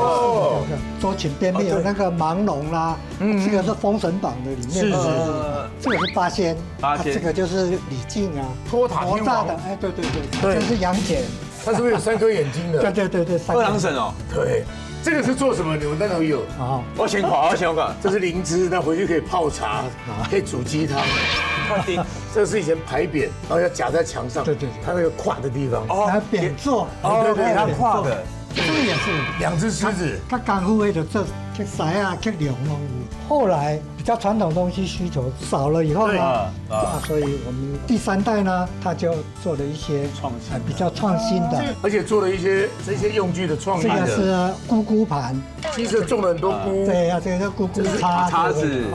的桌裙边面有那个盲龙啦，这个是《封神榜》的里面的，这个是八仙，这个就是李靖啊，托塔天王的，对，这是杨戬，他是不是有3颗眼睛的？对，二郎神哦，对。这个是做什么？你们那头有啊？我先看，这是灵芝，那回去可以泡茶，可以煮鸡汤。这是以前牌匾，然后要夹在墙上。对，它那个跨的地方。匾座。对，它跨的。这个也是2只狮子。它功夫的这狮啊，这龙哦。后来比较传统东西需求少了以后呢，所以我们第3代呢，他就做了一些比较创新的，而且做了一些这些用具的创意的。这个是菇菇盘，其实种了很多菇。对呀，这个叫菇菇叉子。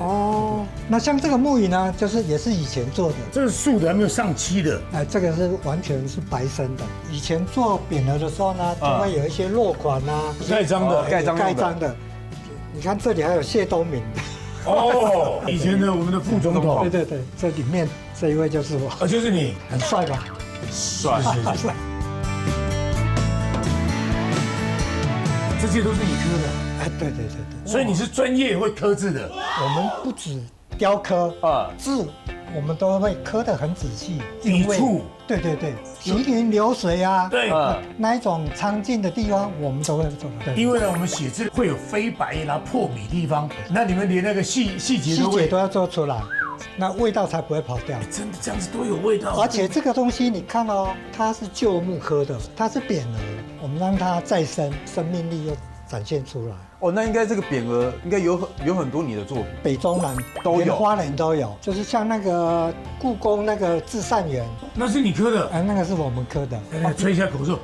那像这个木鱼呢，也是以前做的，这是素的，还没有上漆的。这个是完全是白身的。以前做匾额的时候呢，就会有一些落款啊，盖章的。你看这里还有谢东闵。以前的我们的副总统。对，这里面这一位就是我。就是你，很帅吧？帅。这些都是你刻的。对。所以你是专业会刻字的。我们不止雕刻字，我们都会刻得很仔细。笔触。对，行云流水啊，对，那一种苍劲的地方，我们都会做。因为呢，我们写字会有飞白啦、破笔地方，那你们连那个细节都要做出来，那味道才不会跑掉。真的这样子都有味道。而且这个东西你看哦，它是旧木刻的，它是匾额，我们让它再生，生命力又展现出来。哦，那应该这个匾额应该有很多你的作品，北中南都有，花莲都有，就是像那个故宫那个至善园，那是你刻的？那个是我们刻的。吹一下口哨。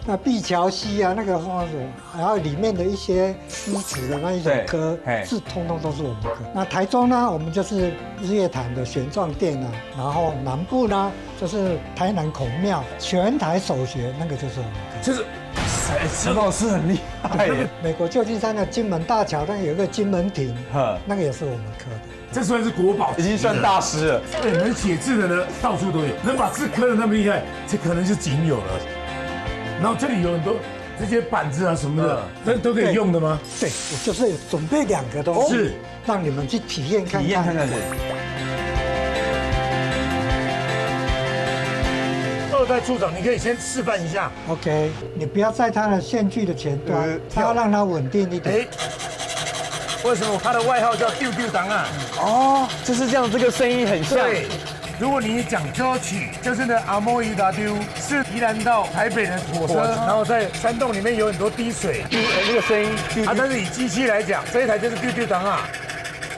那碧桥溪啊，那个花水，然后里面的一些诗词的那一种歌，是通通都是我们刻。那台中呢，我们就是日月潭的玄奘殿啊，然后南部呢就是台南孔庙，全台首学那个就是我们刻。就是。陈老师很厉害耶！美国旧金山的金门大桥，那有一个金门亭，那个也是我们刻的。这算是国宝，已经算大师了。对，能写字的呢，到处都有；能把字刻的那么厉害，这可能是仅有的。然后这里有很多这些板子啊什么的，这都可以用的吗？对，我就是准备2个东西，让你们去体验看看。2代处长，你可以先示范一下。OK， 你不要在它的线锯的前端，它要让它稳定一点。为什么它的外号叫丢丢档案？哦，就是这样，这个声音很像。对，如果你讲歌曲，就是呢阿莫伊达丢，是宜兰到台北的火车，然后在山洞里面有很多滴水，那个声音。但是以机器来讲，这一台就是丢丢档案。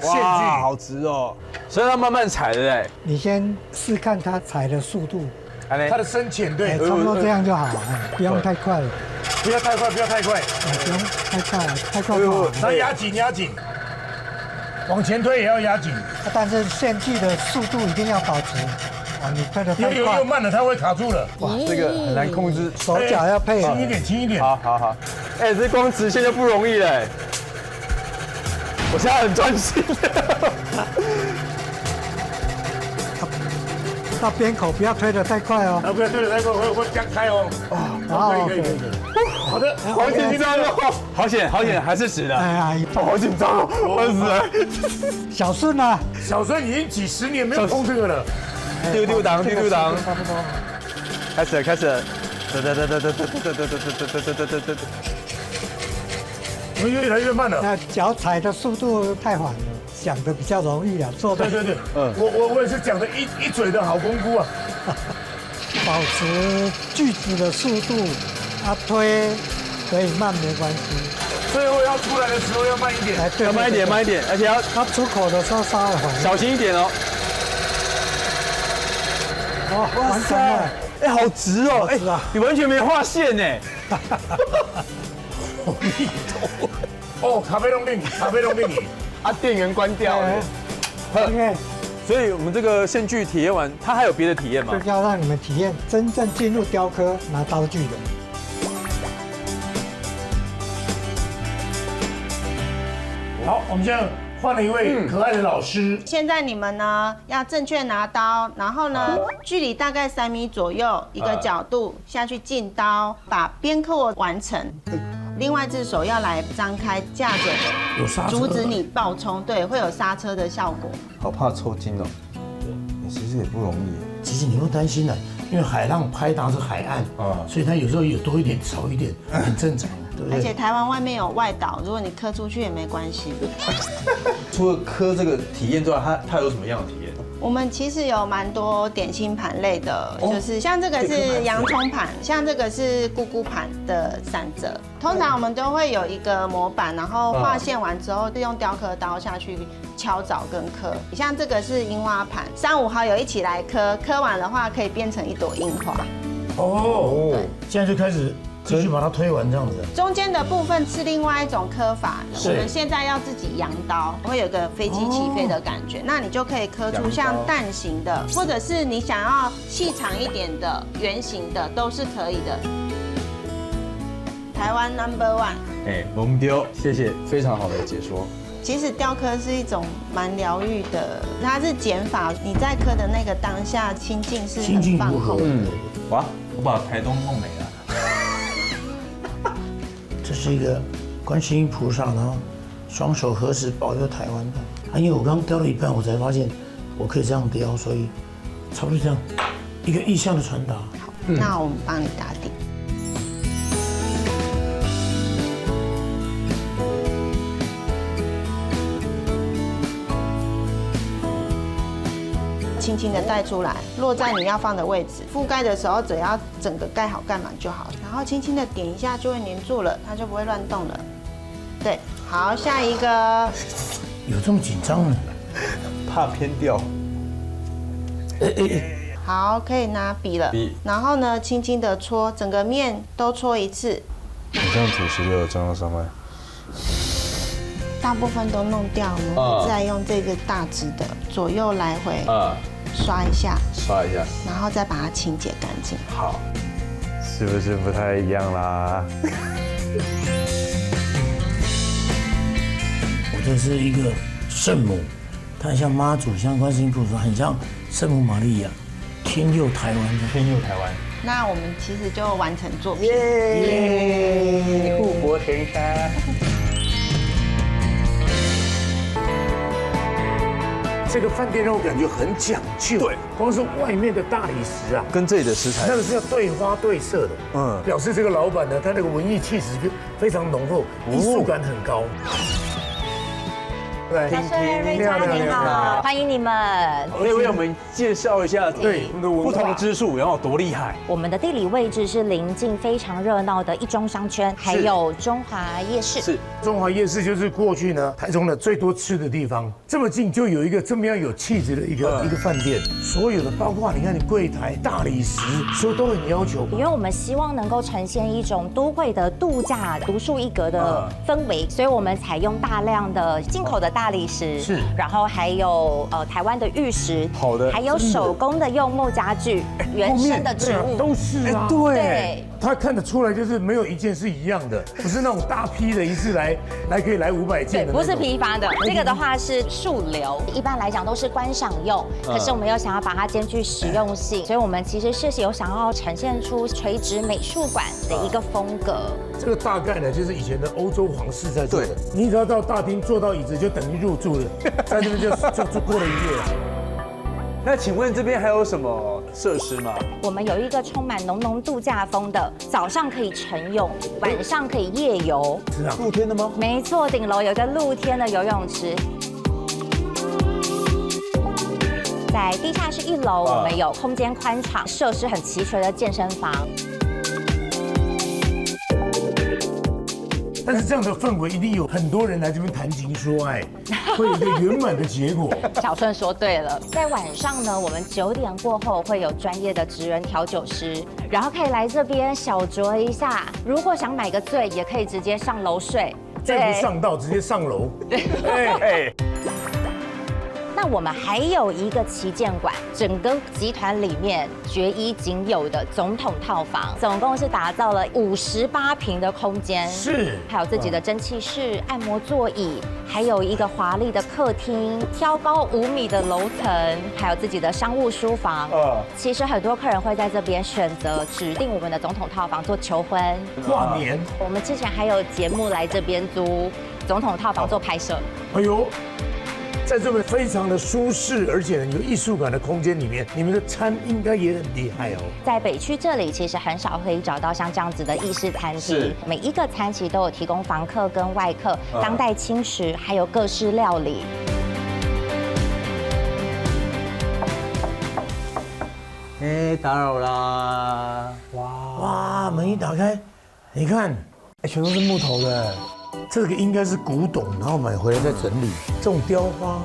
哇，好直哦，所以要慢慢踩，对不对？你先试看它踩的速度。它的深浅对，差不多这样就好了，不用太快了，不要太快，不要太快，不用太快了，太快不好。那压紧，压紧，往前推也要压紧。但是线锯的速度一定要保持，你推得太快又慢了，它会卡住了。哇，这个很难控制，手脚要配合。轻一点，轻一点。好。哎，这光直线就不容易了。我现在很专心。到边口不要推得太快哦，不要推得太快，会将开哦。可以。好的，好紧张哦，好险，还是直的。哎呀，好紧张哦，我死了。小顺呢？小顺已经几10年没有碰这个了。丢档，差不多。开始了。我们越来越慢了。那脚踩的速度太缓了。讲的比较容易啊，做的对，我也是讲的一嘴的好功夫啊，保持锯子的速度，推可以慢没关系，最后要出来的时候要慢一点，要慢一点，而且要它出口的时候稍微缓，小心一点哦。完成了，哎，好直哦，哎，你完全没画线呢。哦，咖啡弄令你。电源关掉了。OK， 所以我们这个线锯体验完，它还有别的体验吗？就要让你们体验真正进入雕刻拿刀具的。好，我们现在换了一位可爱的老师。现在你们呢要正确拿刀，然后呢距离大概3米左右，一个角度下去进刀，把边刻完成。另外一只手要来张开架着的，阻止你爆冲，对，会有刹车的效果。好怕抽筋哦，其实也不容易。其实你不用担心了，因为海浪拍打是海岸所以它有时候有多一点少一点，很正常，对不对？而且台湾外面有外岛，如果你刻出去也没关系。除了刻这个体验之外，它有什么样的体验？我们其实有蛮多点心盘类的，就是像这个是洋葱盘，像这个是菇菇盘的散折。通常我们都会有一个模板，然后画线完之后，用雕刻刀下去敲凿跟刻。像这个是樱花盘，3、5好友一起来刻，刻完的话可以变成一朵樱花。哦，现在就开始继续把它推完这样子。中间的部分是另外一种刻法，我们现在要自己扬刀，会有个飞机起飞的感觉，那你就可以刻出像蛋形的，或者是你想要细长一点的、圆形的，都是可以的。台湾 No.1，我们丢，谢谢，非常好的解说。其实雕刻是一种蛮疗愈的，它是减法，你在刻的那个当下心境是很放空的。哇，我把台东弄没了。这是一个观世音菩萨，然后双手合十保佑台湾的。因为我刚雕了一半，我才发现我可以这样雕，所以差不多这样一个意象的传达。好，那我们帮你打底。轻轻轻的带出来，落在你要放的位置。覆盖的时候只要整个盖好盖满就好，然后轻轻的点一下就会粘住了，它就不会乱动了。对，好，下一个。有这么紧张吗？怕偏掉。好，可以拿笔了。然后呢，轻轻的搓，整个面都搓一次。你这样土石流有撞到上面？大部分都弄掉，我们会再用这个大支的左右来回刷一下，然后再把它清洁干净。好，是不是不太一样啦？我这是一个圣母，它像妈祖，像观世音菩萨，很像圣母玛利亚，天佑台湾的。天佑台湾。那我们其实就完成作品。耶！护国神山。这个饭店让我感觉很讲究，对，光是外面的大理石啊，跟这里的食材，那个是要对花对色的，表示这个老板呢，他那个文艺气质非常浓厚，艺术感很高。对，小帅、瑞佳您好，欢迎你们。可以为我们介绍一下对不同的之处，然后多厉害。我们的地理位置是临近非常热闹的一中商圈，还有中华夜市。是，中华夜市就是过去呢台中的最多吃的地方。这么近就有一个这么样有气质的一个饭店，所有的包括你看你柜台、大理石，所有都很要求。因为我们希望能够呈现一种都会的度假独树一格的氛围，所以我们采用大量的进口的大理石，是，然后还有台湾的玉石，好的，还有手工的柚木家具，原生的植物都是啊，对，它看得出来就是没有一件是一样的，不是那种大批的一次来可以来500件的，不是批发的，这个的话是树流，一般来讲都是观赏用，可是我们又想要把它兼具实用性，所以我们其实是有想要呈现出垂直美术馆的一个风格。这个大概呢就是以前的欧洲皇室在做的，你只要到大厅坐到椅子就等于入住了，在这边就过了一夜了。那请问这边还有什么设施吗？我们有一个充满浓度假风的，早上可以晨泳，晚上可以夜游。是啊，露天的吗？没错，顶楼有个露天的游泳池。在地下室1楼，我们有空间宽敞、设施很齐全的健身房。但是这样的氛围一定有很多人来这边谈情说爱，会有一个圆满的结果。小顺说对了，在晚上呢，我们9点过后会有专业的职人调酒师，然后可以来这边小酌一下。如果想买个醉，也可以直接上楼睡。再不上道，直接上楼。对。那我们还有一个旗舰馆，整个集团里面绝一仅有的总统套房，总共是打造了58平的空间，是，还有自己的蒸汽室、按摩座椅，还有一个华丽的客厅，挑高5米的楼层，还有自己的商务书房。其实很多客人会在这边选择指定我们的总统套房做求婚、跨年。我们之前还有节目来这边租总统套房做拍摄。哎呦！在这么非常的舒适，而且有艺术感的空间里面，你们的餐应该也很厉害哦。在北区这里，其实很少可以找到像这样子的意式餐厅。每一个餐其实都有提供房客跟外客当代轻食，还有各式料理。打扰啦！哇，门一打开，你看，全都是木头的。这个应该是古董，然后买回来再整理。这种雕花，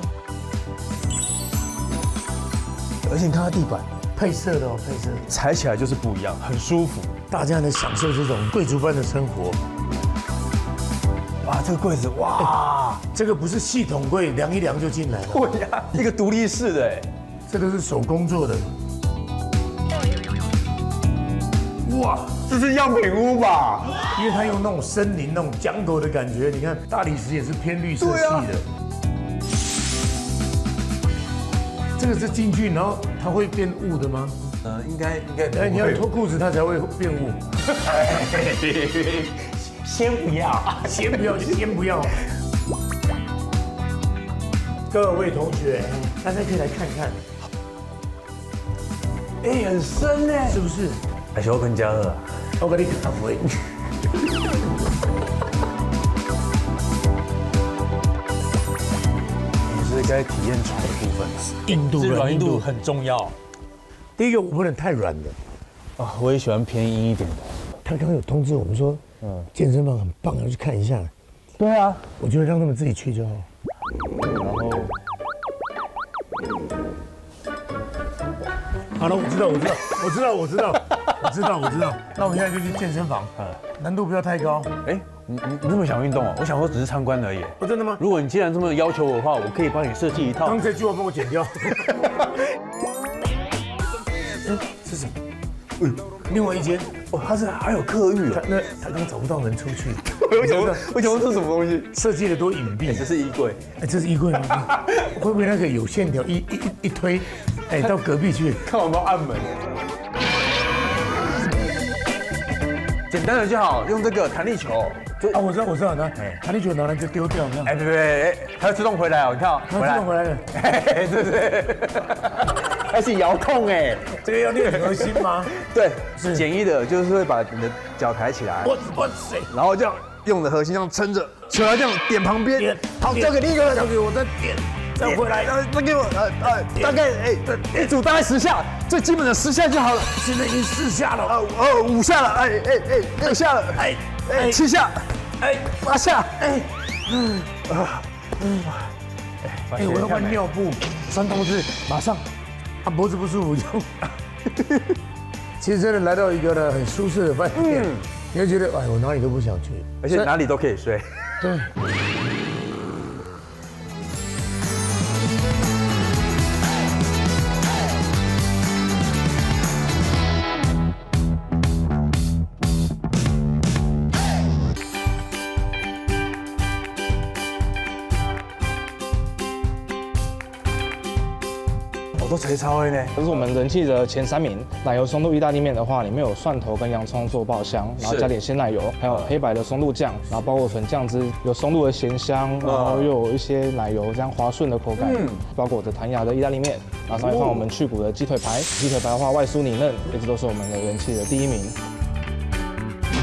而且你看它地板配色的哦，配色踩起来就是不一样，很舒服。大家能享受这种贵族般的生活。哇，这个柜子哇，这个不是系统柜，量一量就进来了。对呀，一个独立式的哎，这都是手工做的。哇，这是样品屋吧？因为它用那种森林、那种jungle的感觉，你看大理石也是偏绿色系的。这个是进去，然后它会变雾的吗？应该。哎，你要脱裤子，它才会变雾。先不要，先不要。各位同学，大家可以来看看。哎，很深哎，是不是？还是我跟嘉禾，我跟你咖啡。你是该体验炒的部分，硬度软硬度很重要。第一个我不能太软的，啊，我也喜欢偏硬一点的。他刚刚有通知我们说，健身房很棒，要去看一下。对啊，我觉得让他们自己去就好。然后，好了，我知道。那我们现在就去健身房，难度不要太高。哎，你那么想运动哦？我想说只是参观而已。哦，真的吗？如果你既然这么要求我的话，我可以帮你设计一套。刚才句话帮我剪掉。是什么？另外一间哦，它是还有客浴哦。他刚找不到门出去。为什么这是什么东西？设计的多隐蔽。这是衣柜。哎，这是衣柜吗？会不会那个有线条一推，哎，到隔壁去？看我们按门。简单的就好，用这个弹力球。啊，我知道，弹力球拿来就丢掉，这样。哎，对，它会自动回来哦，你看哦，它自动回来了，对不对？还是遥控哎，这个要练核心吗？对，是简易的，就是会把你的脚抬起来，哇塞，然后这样用你的核心这样撑着，球来这样点旁边，好，交给另一个人，交给我再点，再回来，再给我大概一组大概10下，最基本的10下就好了。现在已经4下了，5下了，6下了，7下，8下，我要换尿布，3同志马上。他脖子不舒服就，其实真的来到一个呢很舒适的饭店，你会觉得哎，我哪里都不想去，而且哪里都可以睡。对。都贼超的呢，这是我们人气的前3名。奶油松露意大利面的话，里面有蒜头跟洋葱做爆香，然后加点鲜奶油，还有黑白的松露酱，然后包裹成酱汁，有松露的咸香，然后又有一些奶油这样滑顺的口感，包裹着弹牙的意大利面，然后上面放我们去骨的鸡腿排，鸡腿排的话外酥里嫩，一直都是我们的人气的第1名。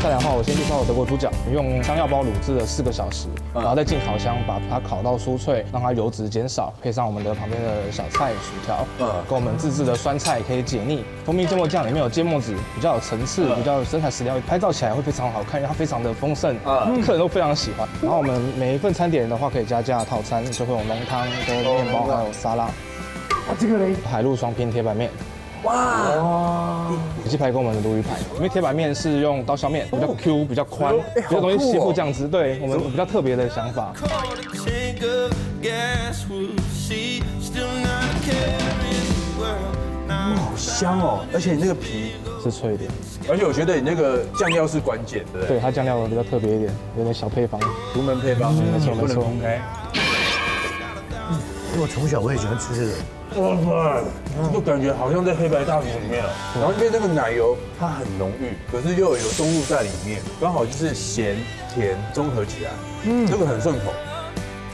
再来的话，我先介绍德国猪脚，用香料包卤制了4个小时，然后再进烤箱把它烤到酥脆，让它油脂减少，配上我们的旁边的小菜、薯条，跟我们自制的酸菜可以解腻。蜂蜜芥末酱里面有芥末籽，比较有层次，比较有真材实料，拍照起来会非常好看，因为它非常的丰盛，客人都非常喜欢。然后我们每一份餐点的话，可以加价套餐，就会有浓汤、跟面包还有沙拉。这个嘞，海陆双拼铁板面。哇！鸡排跟我们的鲈鱼排，因为铁板面是用刀削面，比较 Q， 比较宽，比较容易吸附酱汁。对我们比较特别的想法。好香哦！而且你那个皮是脆的，而且我觉得你那个酱料是关键的。对，它酱料比较特别一点，有点小配方，独门配方，没错不能公开。因为我从小我也喜欢吃这个。哇，就感觉好像在黑白大厨里面了。然后因为那个奶油它很浓郁，可是又有松露在里面，刚好就是咸甜综合起来，这个很顺口。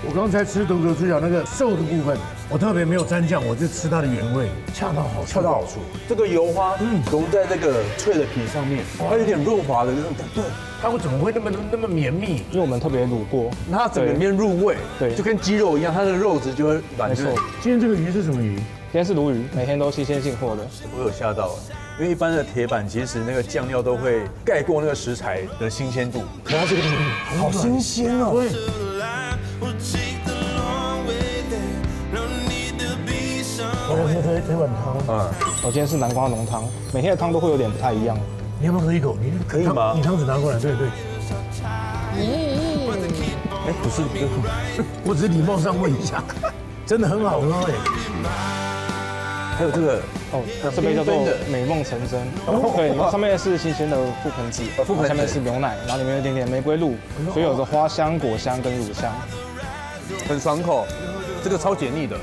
我刚才吃德国猪脚那个瘦的部分，我特别没有沾酱，我就吃它的原味，恰到好处。这个油花融在那个脆的皮上面，它有点润滑的那种感觉。对，它为什么会那么绵密？因为我们特别卤过，它整个面入味，对，就跟鸡肉一样，它的肉质就会软嫩。没错。今天这个鱼是什么鱼？今天是鲈鱼，每天都新鲜进货的。我有吓到，因为一般的铁板其实那个酱料都会盖过那个食材的新鲜度，可它这个好新鲜哦。对。这碗汤，我今天是南瓜浓汤，每天的汤都会有点不太一样。你要不要喝一口？你可以吗？你汤匙拿过来，对。哎，不是，我只是礼貌上问一下，真的很好喝哎。还有这个这杯叫做美梦成真，对，上面是新鲜的覆盆子，下面是牛奶，然后里面有一点点玫瑰露，所以有着花香、果香跟乳香，很爽口。这个超解腻的。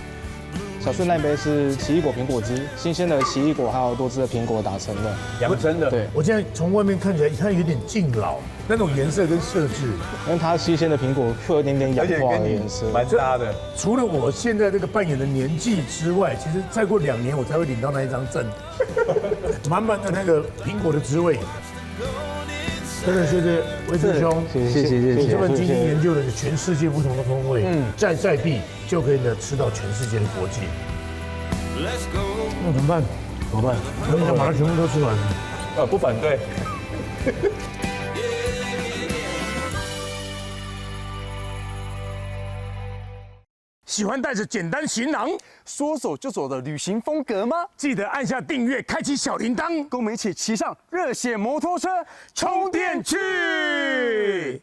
小顺那杯是奇异果苹果汁，新鲜的奇异果还有多汁的苹果打成的，养生的。对，我现在从外面看起来，它有点近老那种颜色跟色质，因为它新鲜的苹果会有一点点氧化的颜色，蛮搭的。除了我现在这个扮演的年纪之外，其实再过2年我才会领到那一张证，满满的那个苹果的滋味。真的谢谢威志兄，谢谢。这份精心研究的全世界不同的风味，在地就可以呢吃到全世界的国际。那怎么办？我很想把它全部都吃完。不反对。喜欢带着简单行囊说走就走的旅行风格吗？记得按下订阅，开启小铃铛，跟我们一起骑上热血摩托车充电去。